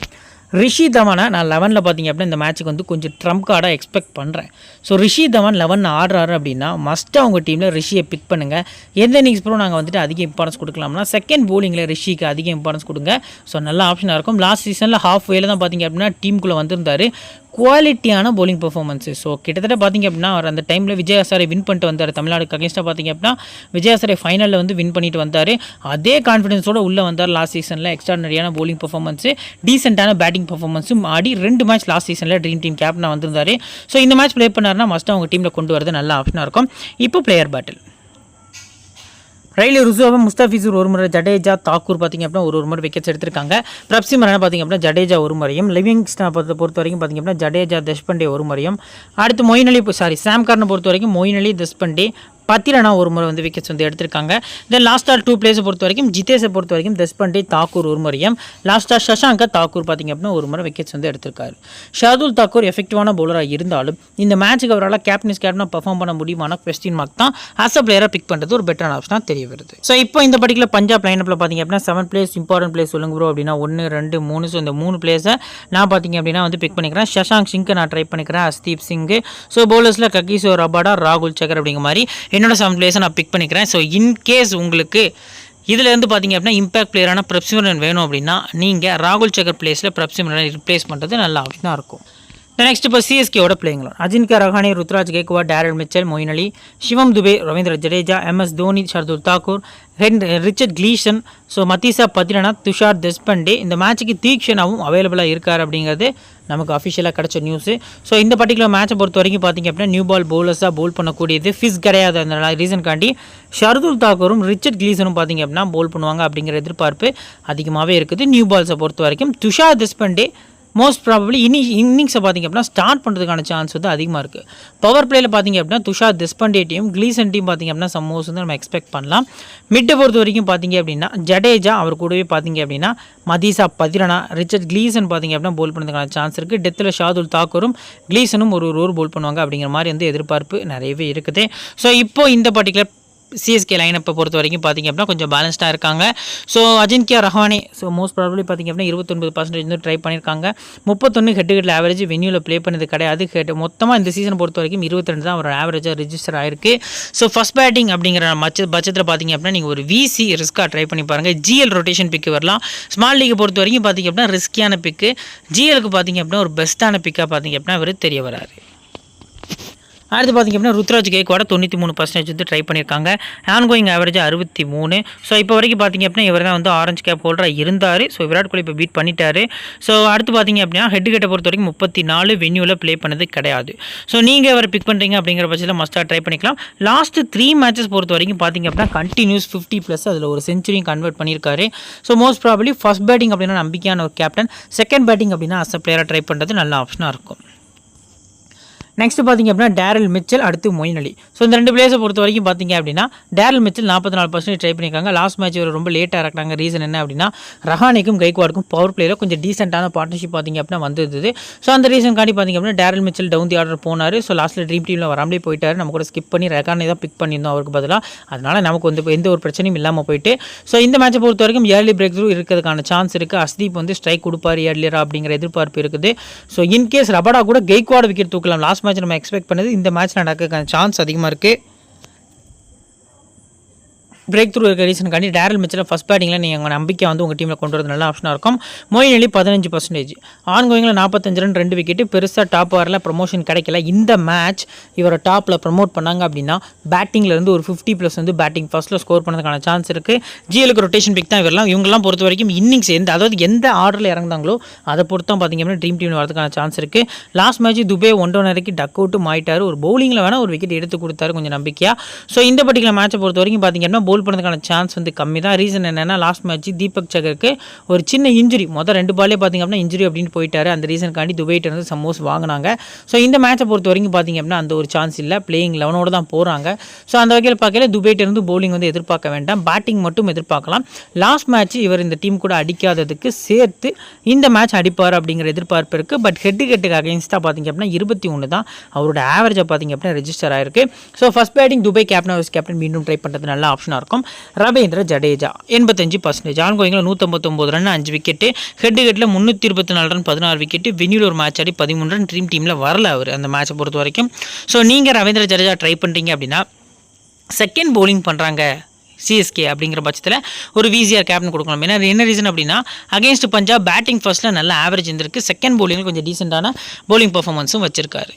ரிஷி தவானை நான் 11 பார்த்திங்க அப்படின்னா இந்த மேட்ச்சுக்கு வந்து கொஞ்சம் ட்ரம்ப் கார்டாக எக்ஸ்பெக்ட் பண்ணுறேன். ஸோ ரிஷி தவான் 11 ஆடுறாரு அப்படின்னா மஸ்ட்டாக உங்கள் டீமில் ரிஷியை பிக் பண்ணுங்கள். எந்த இன்னிங்ஸ் ப்ரோ நாங்கள் வந்துட்டு அதிக இம்பார்ட்டன்ஸ் கொடுக்கலாம்னா செகண்ட் போலிங்கில் ரிஷிக்கு அதிக இம்பார்ட்டன்ஸ் கொடுங்க. ஸோ நல்ல ஆப்ஷனாக இருக்கும். லாஸ்ட் சீசனில் ஹாஃப் வேல தான் பார்த்திங்க அப்படின்னா டீமுக்குள்ளே வந்திருந்தார். குவாலிட்டியான போலிங் பர்ஃபார்மன்ஸு. ஸோ கிட்டத்தட்ட பார்த்திங்க அப்படின்னா அவர் அந்த டைமில் விஜய் ஹசாரே வின் பண்ணிட்டு வந்தார். தமிழ்நாடுக்கு அகேன்ஸ்டாக பார்த்திங்க அப்படின்னா விஜய் ஹசாரே ஃபைனலில் வந்து வின் பண்ணிட்டு வந்தார். அதே கான்ஃபிடன்ஸோடு உள்ளே வந்தார். லாஸ்ட் சீசனில் எக்ஸ்ட்ரானரியான போலிங் பர்ஃபார்மன்ஸு, டீசென்ட்டான பேட்டிங் பர்ஃபார்மன்ஸும் ஆடி 2 மேட்ச் லாஸ்ட் சீசனில் ட்ரீம் டீம் கேப்டனாக வந்திருந்தார். ஸோ இந்த மேட்ச் ப்ளே பண்ணார்னா மஸ்ட்டாக அவங்க டீமில் கொண்டு வரது நல்ல ஆப்ஷனாக இருக்கும். இப்போ பிளேயர் பேட்டில் ரயிலு ருசுவாவை முஸ்தபிசூர் ஒரு முறை, ஜடேஜா தாக்கூர் பார்த்திங்க அப்படின்னா ஒரு முறை விக்கெட்ஸ் எடுத்திருக்காங்க. பிரப்சிமரனை பார்த்திங்க அப்படின்னா ஜடேஜா ஒரு முறையும், லிவிங்ஸ்டனை பொறுத்த வரைக்கும் பார்த்திங்க அப்படின்னா ஜடேஜா தேஷ்பாண்டே ஒரு முறையும், அடுத்து மொயின் அலி சாம் கார்னை பொறுத்த வரைக்கும் மொயின் அலி தேஷ்பாண்டே பத்திரனா ஒரு முறை வந்து விக்கெட்ஸ் வந்து எடுத்திருக்காங்க. தென் லாஸ்ட்டாக 2 பிளேஸை பொறுத்த வரைக்கும் ஜிதேஷை பொறுத்த வரைக்கும் தேஷ்பாண்டே தாக்கூர் ஒரு முறையும், லாஸ்ட்டாக சஷாங்க தாக்கூர் பார்த்திங்க அப்படின்னா ஒரு முறை விக்கெட்ஸ் வந்து எடுத்திருக்காரு. ஷார்துல் தாக்கூர் எஃபெக்டிவான பவுலராக இருந்தாலும் இந்த மேட்ச்சுக்கு அவரால் கேப்டனாக பர்ஃபார்ம் பண்ண முடியுமான கொஸ்டின் மார்க் தான். ஆஸ் அ பிளேயராக பிக் பண்ணுறது ஒரு பெட்டரான ஆப்ஷனாக தெரிய வருது. ஸோ இப்போ இந்த பர்டிகுலர் பஞ்சாப் லைனப்பில் பார்த்திங்க அப்படின்னா 7 பிளேஸ் இம்பார்ட்டன்ட் பிளேஸ் சொல்லுங்க ப்ரோ அப்படின்னா 1, 2, 3. ஸோ இந்த 3 பிளேஸை நான் பார்த்திங்க அப்படின்னா வந்து பிக் பண்ணிக்கிறேன். சஷாங்க் சிங்கை நான் ட்ரை பண்ணிக்கிறேன், அஸ்தீப் சிங்கு. ஸோ பவுலர்ஸில் ககிசோ ரபாடா, ராகுல் சக்கர் அப்படிங்கிற மாதிரி என்னோட 7 பிளேஸை நான் பிக் பண்ணிக்கிறேன். ஸோ இன்கேஸ் உங்களுக்கு இதில் இருந்து பார்த்திங்க அப்படின்னா இம்பாக்ட் பிளேயரான பிரப்சிமரன் வேணும் அப்படின்னா நீங்கள் ராகுல் சக்கர் பிளேஸில் பிரப்சிமரனை ரிப்ளேஸ் பண்ணுறது நல்ல ஆப்ஷனாக இருக்கும். நெக்ஸ்ட் இப்போ சிஎஸ்கேவோட பிளேயிங்களா Ajinkya Rahane, Ruturaj Gaikwad, Daryl Mitchell, Moeen Ali, Shivam Dube, Ravindra Jadeja, MS Dhoni, Shardul Thakur, Richard Gleeson, so Matheesha Pathirana, Tushar Deshpande. இந்த மேட்ச்சுக்கு தீக்ஷனாவும் அவைலபிளாக இருக்கார் அப்படிங்கிறது நமக்கு அஃபிஷியலாக கிடச்ச நியூஸு. ஸோ இந்த பர்டிகுலர் மேட்சை பொறுத்த வரைக்கும் பார்த்திங்க அப்படின்னா நியூ பால் பவுலர்ஸாக போல் பண்ணக்கூடியது ஃபிஸ் கிடையாது. அந்த ரீசன்காண்டி ஷர்துல் தாக்கூரும் ரிச்சர்ட் கிளீசனும் பார்த்திங்க அப்படின்னா போல் பண்ணுவாங்க அப்படிங்கிற எதிர்பார்ப்பு அதிகமாகவே இருக்குது. நியூ பால்ஸை பொறுத்த வரைக்கும் துஷார் தேஷ்பாண்டே மோஸ்ட் ப்ராபப்ளி இன்னிங்ஸை பார்த்திங்க அப்படின்னா ஸ்டார்ட் பண்ணுறதுக்கான சான்ஸ் வந்து அதிகமாக இருக்குது. பவர் பிளேயில் பார்த்திங்க அப்படின்னா Tushar Deshpande team, Gleeson team பார்த்திங்க அப்படின்னா சம்மோஸ் வந்து நம்ம எக்ஸ்பெக்ட் பண்ணலாம். மிட்டை பொறுத்த வரைக்கும் பார்த்திங்க அப்படின்னா ஜடேஜா அவர் கூடவே பார்த்திங்க அப்படின்னா மதீசா பத்ரினா, ரிச்சர்ட் கிளீசன் பார்த்திங்க அப்படின்னா போல் பண்ணுறதுக்கான சான்ஸ் இருக்குது. டெத்தில் ஷார்துல் தாக்கூரும் கிளீசனும் ஒரு ஓவர் போல் பண்ணுவாங்க அப்படிங்கிற மாதிரி வந்து எதிர்பார்ப்பு நிறையவே இருக்குது. ஸோ இப்போது இந்த பர்டிகுலர் சிஎஸ்கே லைனப்பை பொறுத்த வரைக்கும் பார்த்திங்க அப்படின்னா கொஞ்சம் பேலன்ஸ்டாக இருக்காங்க. So Ajinkya Rahane most probably பார்த்திங்க அப்படின்னா 29% வந்து ட்ரை பண்ணியிருக்காங்க. 31 ஹெட்டுகட்டில் ஆவரேஜ் வென்யூவில் ப்ளே பண்ணது கிடையாது. மொத்தமாக இந்த சீசனை பொறுத்த வரைக்கும் 22 தான் அவரோட ஆவரேஜாக ரிஜிஸ்டர் ஆயிருக்கு. ஸோ ஃபஸ்ட் பேட்டிங் அப்படிங்கிற பட்சத்தில் பார்த்திங்க அப்படின்னா நீங்கள் ஒரு விசி ரிஸ்க்காக ட்ரை பண்ணி பாருங்கள். ஜிஎல் ரொட்டேஷன் பிக்கு வரலாம். ஸ்மால் லீக்கை பொறுத்த வரைக்கும் பார்த்திங்க அப்படின்னா ரிஸ்கியான பிக்கு, ஜிஎலுக்கு பார்த்திங்க அப்படின்னா ஒரு பெஸ்ட்டான பிக்காக பார்த்திங்க அப்படின்னா அவர் தெரிய வராரு. அடுத்து பார்த்திங்க அப்படின்னா ருத்ராஜ் கேக்வாட 93% வந்து ட்ரை பண்ணியிருக்காங்க. Ongoing average 63. ஸோ இப்போ வரைக்கும் பார்த்திங்க அப்படின்னா இவர் தான் வந்து ஆரஞ்சு கேப் ஹோல்டராக இருந்தார். ஸோ விராட் கோலி இப்போ பீட் பண்ணிட்டாரு. ஸோ அடுத்து பார்த்திங்க அப்படின்னா ஹெட்டுகட்டை பொறுத்த வரைக்கும் 34 வென்யூவில் ப்ளே பண்ணது கிடையாது. ஸோ நீங்கள் அவரை பிக் பண்ணுறீங்க அப்படிங்கிற பட்சத்தில் மஸ்ட்டாக ட்ரை பண்ணிக்கலாம். லாஸ்ட் 3 மேட்சஸ் பொறுத்த வரைக்கும் பார்த்திங்க அப்படின்னா கண்டினியூஸ் 50+ அதில் ஒரு செஞ்சுரியும் கன்வெர்ட் பண்ணியிருக்காரு. So most probably first batting அப்படின்னா நம்பிக்கையான ஒரு கேப்டன், செகண்ட் பேட்டிங் அப்படின்னா அஸ் அ பிளேயராக ட்ரை பண்ணுறது நல்ல ஆப்ஷனாக இருக்கும். நெக்ஸ்ட் பார்த்திங்க அப்படின்னா டேரல் மிச்சல், அடுத்து மொயின் அலி. ஸோ இந்த 2 பிளேஸை பொறுத்த வரைக்கும் பார்த்திங்க அப்படின்னா டேரல் மிச்சல் 44% ட்ரை பண்ணியிருக்காங்க. லாஸ்ட் மேட்ச் இவர் ரொம்ப லேட்டாக இறக்குறாங்க. ரீசன் என்ன அப்படின்னா ரஹானேக்கும் கைக்வாடுக்கும் பவர் பிளேயில் கொஞ்சம் டீசென்ட்டான பார்ட்னர்ஷிப் பார்த்திங்க அப்படின்னா வந்திருந்தது. ஸோ அந்த ரீசன் காண்டி பார்த்திங்க அப்படின்னா Daryl Mitchell down the order போனார். ஸோ லாஸ்ட்டில் ட்ரீம் டீமில் வராமலே போயிட்டார். நம்ம கூட ஸ்கிப் பண்ணி ரஹானே தான் பிக் பண்ணியிருந்தோம் அவருக்கு பதிலாக. அதனால் நமக்கு வந்து எந்த ஒரு பிரச்சனையும் இல்லாமல் போயிட்டு ஸோ இந்த மேட்சை பொறுத்த வரைக்கும் ஏர்லி பிரேக் த்ரூ இருக்கிறதுக்கான சான்ஸ் இருக்குது. அஸ்தீப் வந்து ஸ்ட்ரைக் கொடுப்பார் ஏர்லியரா அப்படிங்கிற எதிர்பார்ப்பு இருக்குது. ஸோ இன்கேஸ் ரபாடா கூட கைக்வாடு விக்கெட் தூக்கலாம். லாஸ்ட் மேட்ச் நம்ம எக்ஸ்பெக்ட் பண்ணது இந்த மேட்ச் நடக்கிறதுக்கான சான்ஸ் அதிகமாக இருக்குது. பிரேக் த்ரூ இருக்க ரீசனுக்காண்டி டேரல் மிச்சல் ஃபஸ்ட் பேட்டிங்கில் நீங்கள் நம்பிக்கை வந்து உங்கள் டீமில் கொண்டு வரது நல்ல ஆப்ஷனாக இருக்கும். மொயின் அலி 15%, ஆன்கோயிங்கில் 45 ரன் 2 விக்கெட்டு, பெருசாக டாப் ஓவரில் ப்ரொமோஷன் கிடைக்கல. இந்த மேட்ச் இவரை டாப்பில் ப்ரமோட் பண்ணாங்க அப்படின்னா பேட்டிங்லேருந்து ஒரு 50+ வந்து பேட்டிங் ஃபஸ்ட்டில் ஸ்கோர் பண்ணதுக்கான சான்ஸ் இருக்குது. ஜிஎலுக்கு ரொட்டேஷன் பிக் தான் இவரெல்லாம். இவங்கெல்லாம் பொறுத்த வரைக்கும் இன்னிங்ஸ் எந்த ஆர்டரில் இறங்குதாங்களோ அதை பொறுத்து தான் பார்த்திங்க அப்படின்னா ட்ரீம் டீமில் வரதுக்கான சான்ஸ் இருக்குது. லாஸ்ட் மேட்ச் துபே 1 down வரைக்கும் டக் அவுட்டும் ஆயிட்டார். ஒரு பவுலிங்கில் வேணால் ஒரு விக்கெட் எடுத்து கொடுத்தாரு கொஞ்சம் நம்பிக்கையாக. ஸோ இந்த பர்டிகுலர் மேட்சை பொறுத்த வரைக்கும் பார்த்திங்க அப்படின்னா பவுல் பண்ணதுக்கான சான்ஸ் வந்து கம்மி தான். ரீசன் என்னென்னா லாஸ்ட் மேட்ச் தீபக் சகருக்கு ஒரு சின்ன இன்ஜுரி, மொதல் 2 பாலே பார்த்திங்க அப்படின்னா இன்ஜுரி அப்படின்னு போயிட்டார். அந்த ரீசனுக்காண்டி துபைட்ட இருந்து சம்மோஸ் வாங்கினாங்க. ஸோ இந்த மேட்சை பொறுத்த வரைக்கும் பார்த்திங்க அப்படின்னா அந்த ஒரு சான்ஸ் இல்லை, பிளேயிங் 11ஓட தான் போகிறாங்க. ஸோ அந்த வகையில் பார்க்கல துபைட்ட இருந்து பவுலிங் வந்து எதிர்பார்க்க வேண்டாம், பேட்டிங் மட்டும் எதிர்பார்க்கலாம். லாஸ்ட் மேட்ச் இவர் இந்த டீம் கூட அடிக்காததுக்கு சேர்த்து இந்த மேட்ச் அடிப்பார் அப்படிங்கிற எதிர்பார்ப்பு இருக்குது. பட் ஹெட்டுக்கு அகைன்ஸ்டாக பார்த்திங்க அப்படின்னா 21 தான் அவரோட ஆவரேஜாக பார்த்திங்க அப்படின்னா ரெஜிஸ்டர் ஆயிருக்கு. So first batting Dube captain மீண்டும் ட்ரை பண்ணுறது நல்ல ஆப்ஷனாக இருக்கும். ரவீந்திர ஜடேஜா 85%, ஆன்கோயிங்கில் 159 ரன் 5 விக்கெட்டு, ஹெட்டுகட்டில் 324 ரன் 16 விக்கெட்டு, வெனியூல் ஒரு மேட்ச் ஆடி 13 ரன், ட்ரீம் டீமில் வரல அவர் அந்த மேட்சை பொறுத்த வரைக்கும். ஸோ நீங்கள் ரவீந்திர ஜடேஜா ட்ரை பண்ணுறீங்க அப்படின்னா செகண்ட் பவுலிங் பண்ணுறாங்க சிஎஸ்கே அப்படிங்கிற பட்சத்தில் ஒரு விசிஆர் கேப்டன் கொடுக்கலாம். ஏன்னா என்ன ரீசன் அப்படின்னா அகேன்ஸ்ட் பஞ்சாப் பேட்டிங் ஃபர்ஸ்ட்டில் நல்ல ஆவரேஜ் இருந்திருக்கு, செகண்ட் பவுலிங்கில் கொஞ்சம் டீசெண்டான பவுலிங் பர்ஃபார்மன்ஸும் வச்சிருக்காரு.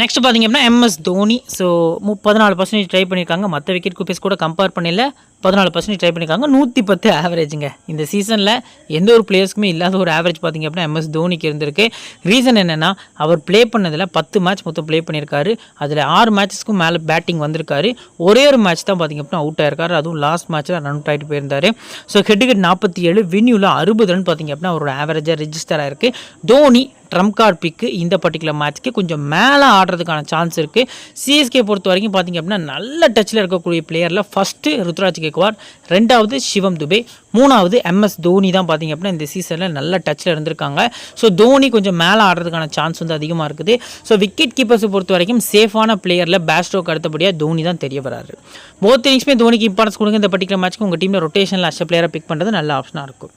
நெக்ஸ்ட் பார்த்திங்க அப்படின்னா MS தோனி. ஸோ 14% ட்ரை பண்ணியிருக்காங்க, மற்ற விக்கெட் கூப்பர்ஸ் கூட கம்பேர் பண்ணல 14% ட்ரை பண்ணியிருக்காங்க, 110 ஆவரேஜுங்க. இந்த சீசனில் எந்த ஒரு பிளேயர்ஸ்க்குமே இல்லாத ஒரு ஆவரேஜ் பார்த்திங்க அப்படின்னா MS தோனிக்கு இருந்திருக்கு. ரீசன் என்னென்னா அவர் ப்ளே பண்ணதில் 10 மேட்ச் மொத்தம் ப்ளே பண்ணியிருக்காரு, அதில் 6 மேட்சஸ்க்கும் மேலே பேட்டிங் வந்திருக்காரு, ஒரே ஒரு மேட்ச் தான் பார்த்திங்க அப்படின்னா அவுட் ஆயிருக்காரு, அதுவும் லாஸ்ட் மேட்ச்சில் ரன் அவுட் ஆகிட்டு போயிருந்தார். ஸோ ஹெட்டுகட் 47, வென்யூவில் 60 ரன் பார்த்திங்க அப்படின்னா அவரோட ஆவரேஜாக ரெஜிஸ்டர் ஆயிருக்கு. தோனி ட்ரம்ப் கார்டு பிக்கு இந்த பர்டிகுலர் மேட்ச்க்கு கொஞ்சம் மேலே ஆடுறதுக்கான சான்ஸ் இருக்குது. சிஎஸ்கே பொறுத்த வரைக்கும் பார்த்திங்க அப்படின்னா நல்ல டச்சில் இருக்கக்கூடிய பிளேயரில் ஃபஸ்ட்டு ருத்ராஜ் கேக்வாட், 2வது சிவம் துபே, 3வது MS தோனி தான் பார்த்திங்க அப்படின்னா இந்த சீசனில் நல்ல டச்சில் இருந்திருக்காங்க. ஸோ தோனி கொஞ்சம் மேலே ஆடுறதுக்கான சான்ஸ் வந்து அதிகமாக இருக்குது. ஸோ விக்கெட் கீப்பர்ஸை பொறுத்த வரைக்கும் சேஃபான பிளேயரில் பேஸ்டோக்கு அடுத்தபடியாக தோனி தான் தெரிய வராரு. போத் இன்னிங்ஸ்மே தோனிக்கு இம்பார்ட்டன்ஸ் கொடுங்க. இந்த பர்டிகுலர் மேட்ச்க்கு உங்கள் டீமில் ரொட்டேஷனில் அஷ்ட பிளேயரை பிக் பண்ணுறது நல்ல ஆப்ஷனாக இருக்கும்.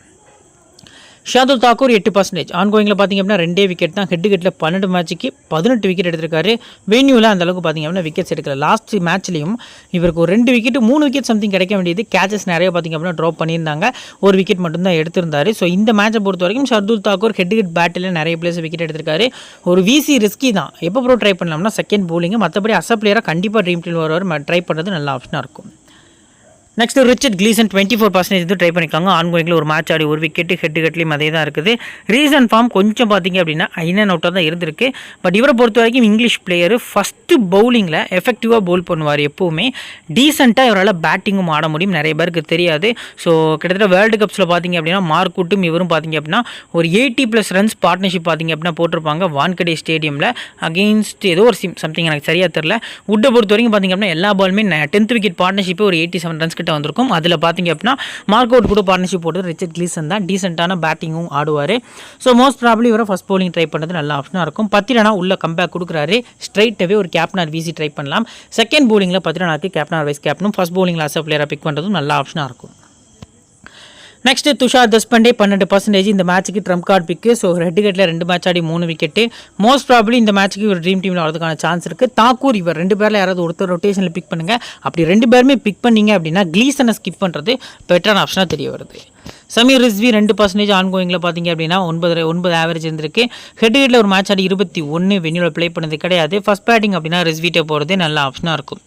ஷாதுல் தாக்கூர் 8%, ஆன்கோயிங்கில் பார்த்திங்க அப்படின்னா 2 விக்கெட் தான், ஹெட்டுகட்டில் 12 மேட்ச்சுக்கு 18 விக்கெட் எடுத்திருக்காரு. வென்யூவில் அந்தளவுக்கு பார்த்திங்க அப்படின்னா விக்கெட்ஸ் எடுக்கல. லாஸ்ட் மேட்ச்லேயும் இவருக்கு ஒரு 2 விக்கெட் 3 விக்கெட் சம்திங் கிடைக்க வேண்டியது, கேச்சஸ் நிறைய பார்த்திங்க அப்படின்னா ட்ராப் பண்ணியிருந்தாங்க, ஒரு விக்கெட் மட்டும்தான் எடுத்திருந்தார். ஸோ இந்த மேட்சை பொறுத்த வரைக்கும் ஷாதுல் தாக்கூர் ஹெட்டுகட் பேட்டில் நிறைய பிளேஸ் விக்கெட் எடுத்திருக்காரு. ஒரு விசி ரிஸ்கி தான், எப்போ ட்ரை பண்ணலாம்னா செகண்ட் பவுலிங்கு, மற்றபடி அச பிளேயராக கண்டிப்பாக ட்ரீம் டீம் வருவார், ட்ரை பண்ணுறது நல்ல ஆப்ஷனாக இருக்கும். நெக்ஸ்ட் ரிச்சர்ட் கிளீசன் 24% இது ட்ரை பண்ணியிருக்காங்க. ஆன்கோயிங்கில் ஒரு மேட்ச் ஆடி ஒரு விக்கெட்டு, ஹெட்டுகட்லேயும் அதே தான் இருக்குது. ரீசன் ஃபார்ம் கொஞ்சம் பார்த்திங்க அப்படின்னா இன் அண்ட் அவுட்டாக தான் இருந்திருக்கு. பட் இவரை பொறுத்த வரைக்கும் இங்கிலீஷ் பிளேயர் ஃபஸ்ட்டு பவுலிங்கில் எஃபெக்டிவாக பவுல் பண்ணுவார், எப்போவுமே டீசெண்டாக இவரால் பேட்டிங்கும் ஆட முடியும், நிறைய பேருக்கு தெரியாது. ஸோ கிட்டத்தட்ட வேர்ல்டு கப்ஸில் பார்த்திங்க அப்படின்னா மார்க்கூட்டும் இவரும் பார்த்திங்க அப்படின்னா ஒரு 80+ ரன்ஸ் பார்ட்னர்ஷிப் பார்த்திங்க அப்படின்னா போட்டிருப்பாங்க வான்கடே ஸ்டேடியமில் அகெயின்ஸ்ட் ஏதோ ஒரு சம்திங் எனக்கு சரியாக தெரில. உட்டை பொறுத்த வரைக்கும் பார்த்திங்க அப்படின்னா எல்லா பாலுமே 10th விக்கெட் பார்ட்னர்ஷிப்பே ஒரு 87 ரன்ஸ் வந்திருக்கும். அதில் பார்த்தீங்க அப்படின்னா மார்க் அவுட் கூட பார்ட்னர்ஷிப் போட்டு ரிச்சர்ட் கிளீசன் தான் டீசென்ட்டான பேட்டிங்கும் ஆடுவார். ஸோ மோஸ்ட் ப்ராப்ளி இவரை ஃபஸ்ட் பவுலிங் ட்ரை பண்ணுறது நல்ல ஆப்ஷனாக இருக்கும். 10 ரனா உள்ள கம்பேக் கொடுக்குறாரு, ஸ்ட்ரைட்டாகவே ஒரு கேப்டன் விசி ட்ரை பண்ணலாம். செகண்ட் பவுலிங்கில் 10 ரனாக்கு கேப்டன் வைஸ் கேப்டனும், ஃபஸ்ட் பவுலிங்கில் அஸ் பிளேயராக பிக் பண்ணுறதும் நல்ல ஆப்ஷனாக இருக்கும். நெக்ஸ்ட் துஷார் தஸ்பண்டே 12% இந்த மேட்ச்சுக்கு ட்ரம்ப் கார்டு பிக்கு. ஸோ ஹெட்டுகட்டில் 2 மேட்ச் ஆடி 3 விக்கெட்டு. மோஸ்ட் ப்ராபப்ளி இந்த மேட்ச்சுக்கு ஒரு ட்ரீம் டீமில் வரதுக்கான சான்ஸ் இருக்குது. தாக்கூர் இவர் 2 பேரில் யாராவது ஒருத்தர் ரொட்டேஷனில் பிக் பண்ணுங்கள். அப்படி 2 பேருமே பிக் பண்ணிங்க அப்படின்னா கிளீசனை ஸ்கிப் பண்ணுறது பெட்டரான ஆப்ஷனாக தெரிய வருது. சமீர் ரிஸ்வி 2% ஆன்கோயிங்கில் பார்த்தீங்க அப்படின்னா 9 ஆவரேஜ் இருந்திருக்கு. ஹெட்டுகட்டில் ஒரு மேட்ச் ஆடி 21 வென்யூவில் ப்ளே பண்ணது கிடையாது. ஃபஸ்ட் பேட்டிங் அப்படின்னா ரிஸ்விட்டே போகிறது நல்ல ஆப்ஷனாக இருக்கும்.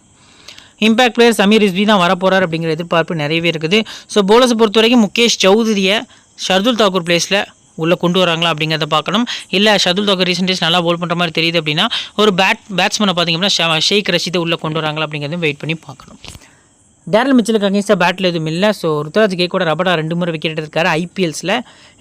இம்பாக்ட் பிளேயர் சமீர் ரிஸ்வி தான் வரப்போகிறார் அப்படிங்கிற எதிர்பார்ப்பு நிறையவே இருக்குது. ஸோ போலர்ஸை பொறுத்த வரைக்கும் முகேஷ் சௌத்ரியை ஷர்துல் தாக்கூர் பிளேஸில் உள்ளே கொண்டு வராங்களா அப்படிங்கிறத பார்க்கணும். இல்லை ஷர்துல் தாக்கூர் ரீசெண்ட் டேஸ் நல்லா போல் பண்ணுற மாதிரி தெரியுது அப்படின்னா ஒரு பேட்ஸ்மேனை பார்த்திங்க அப்படின்னா ஷேக் ரஷீதை உள்ளே கொண்டு வராங்களா அப்படிங்கிறதையும் வெயிட் பண்ணி பார்க்கணும். டேரல் மிச்சலுக்கு அகேன்ஸ்டாக பேட்டில் எதுவும் இல்லை. ஸோ ருத்ராஜ் கேக்கோட ரபடா 2 முறை விக்கெட் எடுத்திருக்காரு. ஐபிஎல்ஸில்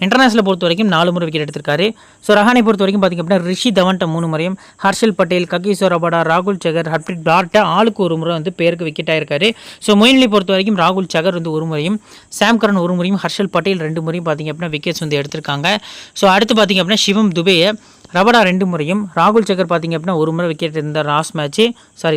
இன்டர்நேஷனல் பொறுத்த வரைக்கும் 4 முறை விக்கெட் எடுத்திருக்காரு. ஸோ ரஹானை பொறுத்த வரைக்கும் பார்த்திங்க அப்படின்னா ரிஷி தவன்ட்ட 3 முறையும், ஹர்ஷல் பட்டேல், ககிசோர் ரபடா, ராகுல் சகர், ஹர்ப்ரீத் பிரார்ட்ட ஆளுக்கு ஒரு முறை வந்து பேருக்கு விக்கெட் ஆயிருக்காரு. ஸோ மொயின் அலி பொறுத்த வரைக்கும் ராகுல் சகர் வந்து 1 முறையும், சாம் கரன் 1 முறையும், ஹர்ஷல் பட்டேல் 2 முறையும் பார்த்திங்க அப்படின்னா விக்கெட்ஸ் வந்து எடுத்திருக்காங்க. ஸோ அடுத்து பார்த்திங்க அப்படின்னா சிவம் துபேயை ரபடா 2 முறையும், ராகுல் சக்கர் பார்த்திங்க அப்படின்னா 1 முறை விக்கெட் இருந்தார் லாஸ்ட் மேட்ச்சு.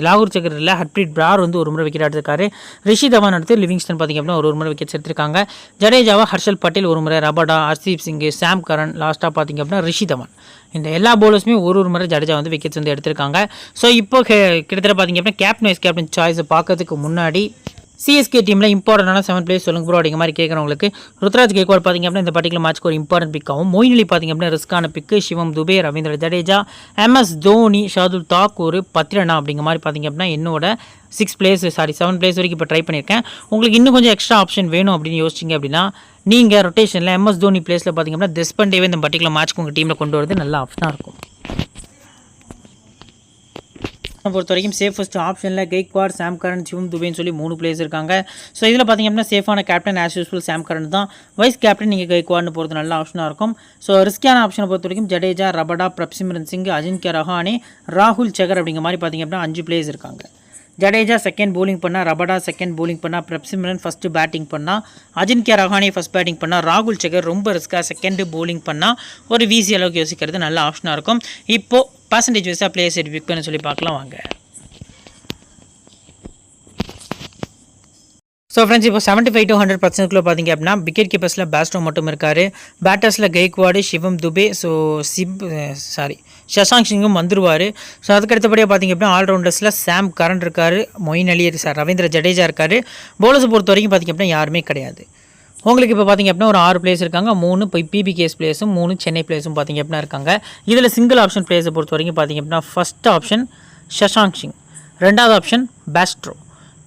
ராகுல் சக்கர் இல்லை, ஹர்ப்ரீத் பிரார் வந்து 1 முறை விக்கெட் எடுத்திருக்காரு. ரிஷி தவான் அடுத்து லிவிங்ஸ்டன் பார்த்திங்க அப்படின்னா 1 முறை விக்கெட்ஸ் எடுத்திருக்காங்க. ஜடேஜாவா, ஹர்ஷல் பட்டேல் 1 முறை, ரபடா, ஹர்தீப் சிங், சாம் கரன், லாஸ்ட்டாக பார்த்திங்க அப்படின்னா ரிஷி தவான். இந்த எல்லா பவுலர்ஸுமே ஒரு முறை ஜடேஜா வந்து விக்கெட்ஸ் வந்து எடுத்திருக்காங்க. ஸோ இப்போ கிட்டத்தட்ட பார்த்திங்க அப்படின்னா கேப்டன் வைஸ் கேப்டன் சாய்ஸை பார்க்கறதுக்கு முன்னாடி சிஎஸ்கே டீமில் இம்பார்ட்டண்டான 7 பிளேயர்ஸ் சொல்லுங்க ப்ரோ அப்படிங்கிற மாதிரி கேட்குறவங்களுக்கு ருத்ராஜ் கேக்வாட் பார்த்திங்க அப்படின்னா இந்த பர்டிகுலர் மேட்ச்க்கு ஒரு இம்பார்ட்டன்ட் பிக் ஆகும். மொயின் அலி பார்த்திங்க அப்படின்னா ரிஸ்கான பிக்கு, சிவம் துபே, ரவீந்திர ஜடேஜா, MS தோனி, ஷாதுல் தாக்கூர், 10 ரனா அப்படிங்கிற மாதிரி பார்த்திங்க அப்படின்னா என்னோட 7 பிளேயர்ஸ் வரைக்கும் இப்போ ட்ரை பண்ணியிருக்கேன். உங்களுக்கு இன்னும் கொஞ்சம் எக்ஸ்ட்ரா ஆப்ஷன் வேணும் அப்படின்னு யோசிச்சிங்க அப்படின்னா நீங்கள் ரொட்டேஷனில் MS தோனி பிளேஸில் பார்த்திங்க அப்படின்னா தஸ்பண்டேவே இந்த பர்டிகுலர் மேட்ச்க்கு உங்கள் டீமில் கொண்டு வரது நல்ல ஆப்ஷனாக இருக்கும். பொறுத்த வரைக்கும் சேஃபஸ்ட் ஆப்ஷனில் கெய்க்வாட், சாம் கரன், சிவம் துபேன்னு சொல்லி 3 பிளேயர்ஸ் இருக்காங்க. ஸோ இதில் பார்த்திங்க அப்படின்னா சேஃபான கேப்டன் ஆஸ் யூஸ்ஃபுல் சாம் கரன் தான். வைஸ் கேப்டன் நீங்கள் கெய்க்வாட்னு போகிறது நல்ல ஆப்ஷனாக இருக்கும். ஸோ ரிஸ்கியான ஆப்ஷனை பொறுத்த வரைக்கும் ஜடேஜா, ரபடா, பிரப்சிம்ரன் சிங், அஜின்கியா ரஹானே, ராகுல் சகர் அப்படிங்கிற மாதிரி பார்த்திங்க அப்படின்னா 5 பிளேயர்ஸ் இருக்காங்க. ஜடேஜா செகண்ட் bowling பண்ணால், ரபடா செகண்ட் bowling பண்ணால், பிரப்சிம்ரன் ஃபஸ்ட்டு பேட்டிங் பண்ணால், அஜின்கியா ரஹானே ஃபஸ்ட் பேட்டிங் பண்ணால், ராகுல் சகர் ரொம்ப ரிஸ்க்காக செகண்டு bowling பண்ணால் ஒரு வீசி அளவுக்கு யோசிக்கிறது நல்ல ஆப்ஷனாக இருக்கும். இப்போது பர்சன்டேஜ் வைஸாக பிளேயர்ஸ் பிக் பண்ண சொல்லி பார்க்கலாம் வாங்க. ஸோ ஃப்ரெண்ட்ஸ் இப்போ 75 to 100% பார்த்திங்க அப்படின்னா விக்கெட் கீப்பர்ஸில் பேஸ்டோ மட்டும் இருக்கார். பேட்டர்ஸில் கெய்க்வாடு, சிவம் துபே, ஸோ ஷஷாங்க் சிங்கும் வந்துருவார். ஸோ அதுக்கடுத்தபடியாக பார்த்திங்க அப்படின்னா ஆல்ரவுண்டர்ஸில் சாம் கரன் இருக்கார், மொயின் அலி, ரவீந்திர ஜடேஜா இருக்கார். பவுலர்ஸை பொறுத்த வரைக்கும் பார்த்திங்க அப்படின்னா யாருமே கிடையாது. உங்களுக்கு இப்போ பார்த்திங்க அப்படின்னா ஒரு 6 பிளேயர்ஸ் இருக்காங்க. 3 இப்போ பிபிகேஎஸ் பிளேயர்ஸும் 3 சென்னை பிளேயர்ஸும் பார்த்திங்க அப்படின்னா இருக்காங்க. இதில் சிங்கிள் ஆப்ஷன் பிளேயர்ஸை பொறுத்த வரைக்கும் பார்த்திங்க அப்படின்னா ஃபஸ்ட் ஆப்ஷன் ஷஷாங்க் சிங், ரெண்டாவது ஆப்ஷன் பேஸ்ட்ரோ,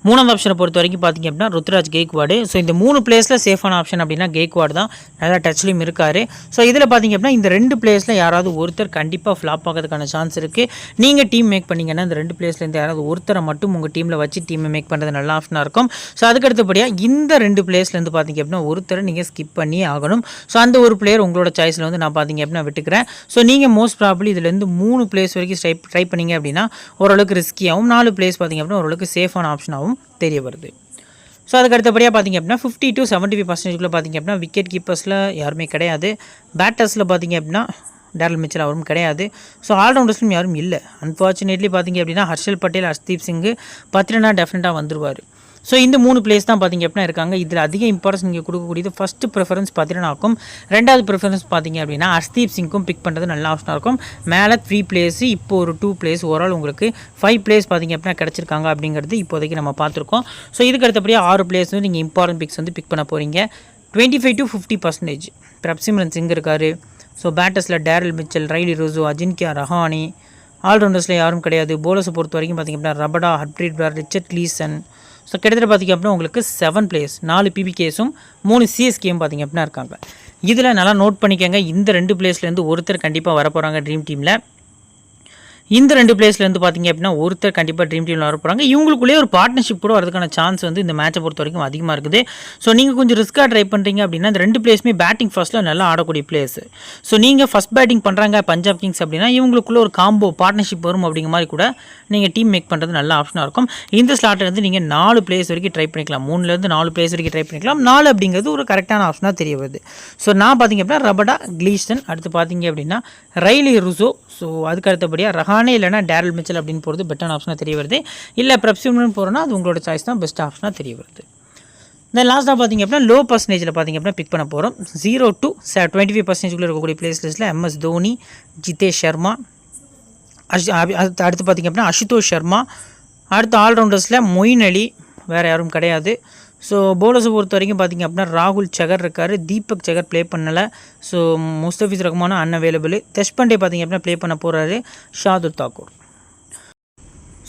மூணாவது ஆப்ஷனை பொறுத்த வரைக்கும் பார்த்திங்க அப்படின்னா ருத்ராஜ் கெய்க்வாடு. ஸோ இந்த 3 பிளேயர்ஸில் சேஃபான ஆப்ஷன் அப்படின்னா கெய்க்வாடு தான். நல்லா டச்லையும் இருக்கார். ஸோ இதில் பார்த்திங்க அப்படின்னா இந்த 2 பிளேயர்ஸில் யாராவது ஒருத்தர் கண்டிப்பாக ஃப்ளாப் ஆகிறதுக்கான சான்ஸ் இருக்குது. நீங்கள் டீம் மேக் பண்ணிங்கன்னா இந்த 2 பிளேயர்ஸ்லேருந்து யாராவது ஒருத்தரை மட்டும் உங்கள் டீமில் வச்சு டீமை மேக் பண்ணுறது நல்ல ஆப்ஷனாக இருக்கும். ஸோ அதுக்கடுத்தபடியாக இந்த 2 பிளேயர்ஸ்லேருந்து பார்த்திங்க அப்படின்னா ஒருத்தரை நீங்கள் ஸ்கிப் பண்ணி ஆகணும். ஸோ அந்த ஒரு பிளேயர் உங்களோட சாய்ஸில் வந்து நான் பார்த்திங்க அப்படின்னா விட்டுக்கிறேன். ஸோ நீங்கள் மோஸ்ட் ப்ராபப்ளி இதுலேருந்து 3 பிளேயர்ஸ் வரைக்கும் ட்ரை பண்ணிங்க அப்படின்னா ஓரளவுக்கு ரிஸ்கியாகவும், 4 பிளேயர்ஸ் பார்த்திங்க அப்படின்னா ஓரளவுக்கு சேஃபான ஆப்ஷனாகவும் தெரிய வருது. ஸோ அதுக்கு அடுத்தபடியாக பார்த்திங்க அப்படின்னா 50 to 75% பார்த்திங்க அப்படின்னா விக்கெட் கீப்பர்ஸில் யாருமே கிடையாது. பேட்டர்ஸில் பார்த்திங்க அப்படின்னா டேரல் மிச்சல் அவரும் கிடையாது. ஸோ ஆல்ரவுண்டர்ஸ்லையும் யாரும் இல்லை. அன்ஃபார்ச்சுனேட்லி பார்த்திங்க அப்படின்னா ஹர்ஷல் பட்டேல், ஹர்ஷ்தீப் சிங், பத்ரனா டெஃபினட்டாக வந்துருவார். ஸோ இந்த 3 பிளேயர்ஸ் தான் பார்த்திங்க அப்படின்னா இருக்காங்க. இதில் அதிக இம்பார்ட்டன்ஸ் நீங்கள் கொடுக்கக்கூடியது ஃபஸ்ட்டு ப்ரிஃபரன்ஸ் பத்ரனாக்கும், ரெண்டாவது ப்ரிஃபரன்ஸ் பார்த்திங்க அப்படின்னா ஹர்ஷ்தீப் சிங்க்கும் பிக் பண்ணுறது நல்ல ஆப்ஷனாக இருக்கும். மேலே 3 பிளேயர்ஸ், இப்போ ஒரு 2 பிளேயர்ஸ், ஓவரால் உங்களுக்கு 5 பிளேயர்ஸ் பார்த்திங்க அப்படின்னா கிடச்சிருக்காங்க அப்படிங்கிறது இப்போதைக்கு நம்ம பார்த்துருக்கோம். ஸோ இதுக்கு அடுத்தபடியாக 6 பிளேயர்ஸ் வந்து நீங்கள் இம்பார்ட்டன்ட் பிக்ஸ் வந்து பிக் பண்ண போகிறீங்க. 25 to 50% பிரப்சிம்ரன் சிங் இருக்கார். ஸோ பேட்டர்ஸில் Daryl Mitchell, Rilee Rossouw, Ajinkya Rahane, ஆல்ரவுண்டர்ஸில் யாரும் கிடையாது. போலர்ஸை பொறுத்த வரைக்கும் பார்த்திங்க அப்படின்னா Rabada, Harpreet Brar, Richard Gleeson. So கிட்டத்தட்ட பார்த்திங்க அப்படின்னா உங்களுக்கு 7 பிளேயர்ஸ், 4 பிபிகேஸும் 3 சிஎஸ்கேயும் பார்த்திங்க அப்படின்னா இருக்காங்க. இதில் நல்லா நோட் பண்ணிக்கோங்க, இந்த 2 பிளேயர்ஸ்லேருந்து ஒருத்தர் கண்டிப்பாக வர போகிறாங்க ட்ரீம் டீமில். இந்த 2 பிளேயர்ஸ்லேருந்து பார்த்திங்க அப்படின்னா ஒருத்தர் கண்டிப்பாக ட்ரீம் டீமில் வர போகிறாங்க. இவங்களுக்குள்ளே ஒரு பார்ட்னர்ஷிப் கூட வரதுக்கான சான்ஸ் வந்து இந்த மேட்சை பொறுத்த வரைக்கும் அதிகமாக இருக்குது. ஸோ நீங்கள் கொஞ்சம் ரிஸ்க்காக ட்ரை பண்ணுறீங்க அப்படின்னா இந்த 2 பிளேயர்ஸுமே பேட்டிங் ஃபர்ஸ்ட்டில் நல்லா ஆடக்கூடிய பிளேயர்ஸ். ஸோ நீங்கள் ஃபஸ்ட் பேட்டிங் பண்ணுறாங்க பஞ்சாப் கிங்ஸ் அப்படின்னா இவங்களுக்குள்ளே ஒரு காம்போ பார்ட்னர்ஷிப் வரும் அப்படிங்கிற மாதிரி கூட நீங்கள் டீம் மேக் பண்ணுறது நல்ல ஆப்ஷனாக இருக்கும். இந்த ஸ்லாட்டில் வந்து நீங்கள் 4 பிளேயர்ஸ் வரைக்கும் ட்ரை பண்ணிக்கலாம். 3லேருந்து 4 பிளேயர்ஸ் வரைக்கும் ட்ரை பண்ணிக்கலாம். 4 அப்படிங்கிறது ஒரு கரெக்டான ஆப்ஷனாக தெரிய வருது. ஸோ நான் பார்த்திங்க அப்படின்னா ரபடா, கிளீஸ்டன், அடுத்து பார்த்திங்க அப்படின்னா ரைலி ருசோ, ஸோ அதுக்கு அடுத்தபடியாக ரஹானே இல்லைனா டேரல் மிச்சல் அப்படின்னு போகிறது பெட்டர் ஆப்ஷனாக தெரிய வருது. இல்லை பிரப்சிம்ரன் போகிறோன்னா அது உங்களோட சாய்ஸ் தான் பெஸ்ட் ஆப்ஷனாக தெரிய வருது. தென் லாஸ்ட்டாக பார்த்திங்க அப்படின்னா லோ பர்சன்டேஜில் பார்த்திங்க அப்படின்னா பிக் பண்ண போகிறோம். 0 to 25% இருக்கக்கூடிய பிளேஸ் லிஸ்ட்டில் MS தோனி, ஜிதேஷ் சர்மா, அடுத்து பார்த்திங்க அப்படின்னா அசுதோஷ் சர்மா, அடுத்து ஆல்ரவுண்டர்ஸில் மொயின் அலி, வேறு யாரும் கிடையாது. ஸோ பவுலர்ஸை பொறுத்த வரைக்கும் பார்த்திங்க அப்படின்னா ராகுல் சகர் இருக்கார், தீபக் சகர் ப்ளே பண்ணலை. ஸோ முஸ்தபிஸ் ரஹ்மானும் அன்அவைலபிள். தேஷ்பாண்டே பார்த்திங்க அப்படின்னா ப்ளே பண்ண போகிறாரு, ஷாதுல் தாக்கூர்.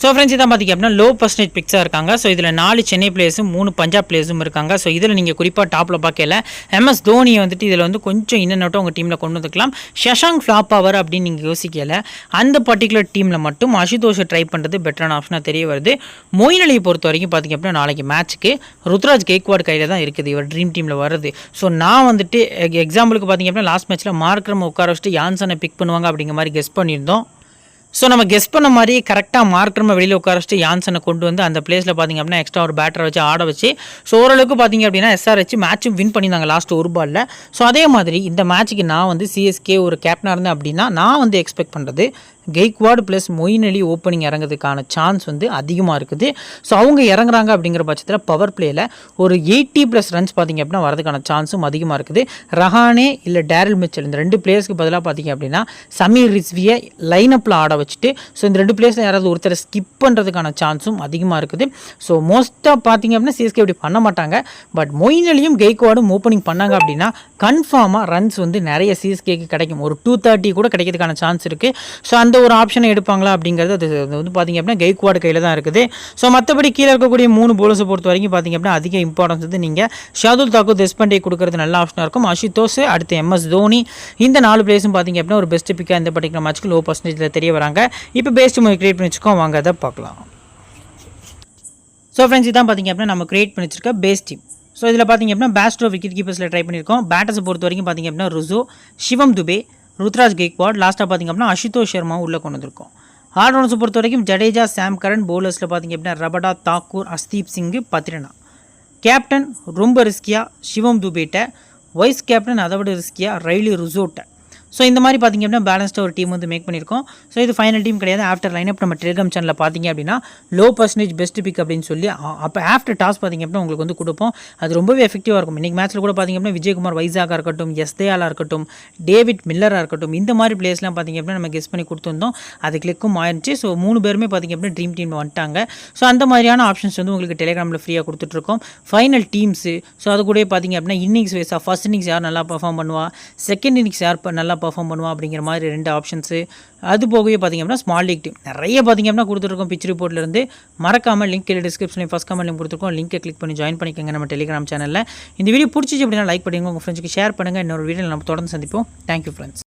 ஸோ ஃப்ரெண்ட்ஸ் இதான் பார்த்திங்க அப்படின்னா லோ பர்சன்டேஜ் பிக்ஸாக இருக்காங்க. ஸோ இதில் 4 சென்னை பிளேயர்ஸும் 3 பஞ்சாப் பிளேயர்ஸும் இருக்காங்க. ஸோ இதில் நீங்கள் குறிப்பாக டாப்பில் பார்க்கல MS தோனியை வந்துட்டு இதில் வந்து கொஞ்சம் இன்னொட்டும் உங்கள் டீமில் கொண்டு வந்துக்கலாம். ஷஷாங்க் ஃப்ளாப் ஆவர் அப்படின்னு நீங்கள் யோசிக்கல, அந்த பர்டிகுலர் டீமில் மட்டும் அசுதோஷை ட்ரை பண்ணுறது பெட்டரான ஆப்ஷனாக தெரிய வருது. மொயின் அலியை பொறுத்த வரைக்கும் பார்த்திங்க அப்படின்னா நாளைக்கு மேட்ச்சுக்கு ருத்ராஜ் கெய்க்வாட் கையில் தான் இருக்குது இவர் ட்ரீம் டீமில் வருது. ஸோ நான் வந்துட்டு எக்ஸாம்பிளுக்கு பார்த்திங்க அப்படின்னா லாஸ்ட் மேட்ச்சில் மார்க்ரம் உட்கார வச்சுட்டு யான்சனை பிக் பண்ணுவாங்க அப்படிங்கிற மாதிரி கெஸ் பண்ணியிருந்தோம். ஸோ நம்ம கெஸ் பண்ண மாதிரி கரெக்டாக மார்க்ரமை வெளியில் உட்கார வச்சுட்டு யான்சனை கொண்டு வந்து அந்த பிளேஸில் பார்த்திங்க அப்படின்னா எக்ஸ்ட்ரா ஒரு பேட்டரை வச்சு ஆட வச்சு ஸோ ஓரளவுக்கு பார்த்திங்க அப்படின்னா SRH மேட்சும் வின் பண்ணியிருந்தாங்க லாஸ்ட் ஒரு பாலில். ஸோ அதே மாதிரி இந்த மேட்ச்சுக்கு நான் வந்து சிஎஸ்கே ஒரு கேப்டனாக இருந்தேன் அப்படின்னா நான் வந்து எக்ஸ்பெக்ட் பண்ணுறது கெய்க்வாட் ப்ளஸ் மொயின் அலி ஓப்பனிங் இறங்கிறதுக்கான சான்ஸ் வந்து அதிகமாக இருக்குது. ஸோ அவங்க இறங்குறாங்க அப்படிங்கிற பட்சத்தில் பவர் பிளேயில் ஒரு 80+ ரன்ஸ் பார்த்திங்க அப்படின்னா வரதுக்கான சான்ஸும் அதிகமாக இருக்குது. ரஹானே இல்லை டேரல் மிச்சல் இந்த 2 பிளேயர்ஸ்க்கு பதிலாக பார்த்திங்க அப்படின்னா சமீர் ரிஸ்வியை லைனப்பில் ஆட வச்சுட்டு ஸோ இந்த 2 பிளேயர்ஸில் யாராவது ஒருத்தரை ஸ்கிப் பண்ணுறதுக்கான சான்ஸும் அதிகமாக இருக்குது. ஸோ மோஸ்ட்டாக பார்த்திங்க அப்படின்னா சிஎஸ்கே இப்படி பண்ண மாட்டாங்க. பட் மொயின் அலியும் கெய்க்வாடும் ஓப்பனிங் பண்ணாங்க அப்படின்னா கன்ஃபார்மாக ரன்ஸ் வந்து நிறைய சிஎஸ்கேக்கு கிடைக்கும். ஒரு 230 கூட கிடைக்கிறதுக்கான சான்ஸ் இருக்குது. ஸோ அந்த ஒரு ஆப்ஷனை எடுப்பாங்களா அப்படிங்கிறது அது வந்து பார்த்திங்க அப்படின்னா கெய்க்வாட் கையில் தான் இருக்குது. ஸோ மற்றபடி கீழே இருக்கக்கூடிய 3 போலர்ஸை பொறுத்த வரைக்கும் பார்த்திங்க அப்படின்னா அதிக இம்பார்ட்டன்ஸ் வந்து நீங்கள் ஷாதுல் தாக்கூர், தேஷ்பாண்டே கொடுக்குறது நல்ல ஆப்ஷனாக இருக்கும். அசுதோஷ், அடுத்து MS தோனி, இந்த 4 பிளேயர்ஸும் பார்த்திங்க அப்படின்னா ஒரு பெஸ்ட் பிக்காக இந்த பர்டிகுலர் மேட்ச்க்கு லோ பர்சன்டேஜில் தெரிய வராங்க. இப்போ பேஸ்ட் மூவி கிரியேட் பண்ணி வச்சுக்கோம், வாங்க அதை பார்க்கலாம். ஸோ ஃப்ரெண்ட்ஸ் இதான் பார்த்திங்க அப்படின்னா நம்ம கிரியேட் பண்ணி வச்சிருக்க பேஸ் டீம். ஸோ இதில் பார்த்திங்க அப்படின்னா பேஸ்ட்ரோ விக்கெட் கீப்பர்ஸில் ட்ரை பண்ணியிருக்கோம். பேட்டர்ஸை பொறுத்த வரைக்கும் பார்த்திங்க அப்படின்னா ருசோ, சிவம் துபே, ருத்ராஜ் கெய்க்வாட், லாஸ்ட்டாக பார்த்திங்க அப்படின்னா அசுதோஷ் சர்மாவும் உள்ளே கொண்டு வந்திருக்கோம். ஆல்ரவுண்டர்ஸை பொறுத்த வரைக்கும் ஜடேஜா, சாம் கரன், பவுலர்ஸில் பார்த்திங்க அப்படின்னா ரபடா, தாக்கூர், அஸ்தீப் சிங், பத்ரினா. கேப்டன் ரொம்ப ரிஸ்கியாக சிவம் துபேட்ட, வைஸ் கேப்டன் அதை விட ரிஸ்கியாக ரைலி ருசோட்டை. ஸோ இந்த மாதிரி பார்த்திங்க அப்படின்னா பேலன்ஸ்டாக ஒரு டீம் வந்து மேக் பண்ணியிருக்கோம். ஸோ இது ஃபைனல் டீம் கிடையாது. ஆஃப்டர் லைனப் நம்ம டெலிகிராம் சேனலில் பார்த்திங்க அப்படின்னா லோ பர்சன்டேஜ் பெஸ்ட் பிக் அப்படின்னு சொல்லி அப்போ ஆஃப்டர் டாஸ் பார்த்திங்க அப்படின்னா உங்களுக்கு வந்து கொடுப்போம். அது ரொம்பவே எஃபெக்டிவாக இருக்கும். இன்றைக்கி மேட்ச்சில் கூட பார்த்திங்க அப்படின்னா விஜயகுமார் வைஸாக இருக்கட்டும், எஸ்தேயாலாக இருக்கட்டும், டேவிட் மில்லராக இருக்கட்டும், இந்த மாதிரி பிளேஸ்லாம் பார்த்திங்க அப்படின்னா நம்ம கெஸ் பண்ணி கொடுத்துருந்தோம். அது கிளிக்கும் ஆயிடுச்சு. ஸோ 3 பேருமே பார்த்திங்க அப்படின்னா ட்ரீம் டீம் வந்துட்டாங்க. ஸோ அந்த மாதிரியான ஆப்ஷன்ஸ் வந்து உங்களுக்கு டெலிகிராமில் ஃப்ரீயாக கொடுத்துட்ருக்கோம். ஃபைனல் டீம்ஸு, ஸோ அது கூட பார்த்திங்க அப்படின்னா இன்னிங்ஸ் வைஸாக ஃபர்ஸ்ட் இன்னிங்ஸ் யார் நல்லா பர்ஃபார்ம் பண்ணுவா, செகண்ட் இன்னிங்ஸ் யார் நல்லா பர்ஃபார்ம் பண்ணுவா அப்படிங்கிற மாதிரி 2 ஆப்ஷன்ஸு. அது போகவே பார்த்திங்க அப்படின்னா ஸ்மால் லீக் டீம் நிறைய பார்த்திங்க அப்படின்னா கொடுத்துருக்கோம். பிச் ரிப்போர்ட்லேருந்து மறக்காமல் லிங்க் கீழே டிஸ்கிரிப்ஷனில் ஃபஸ்ட் கமெண்ட் லிங்க் கொடுத்துருக்கோம். லிங்கை கிளிக் பண்ணி ஜாயின் பண்ணிக்கோங்க நம்ம டெலிகிராம் சேனலில். இந்த வீடியோ பிடிச்சிச்சு அப்படின்னா லைக் பண்ணுங்கள், உங்கள் ஃப்ரெண்ட்ஸ்க்கு ஷேர் பண்ணுங்கள். இன்னொரு வீடியோவில் நம்ம தொடர்ந்து சந்திப்போம். Thank you friends.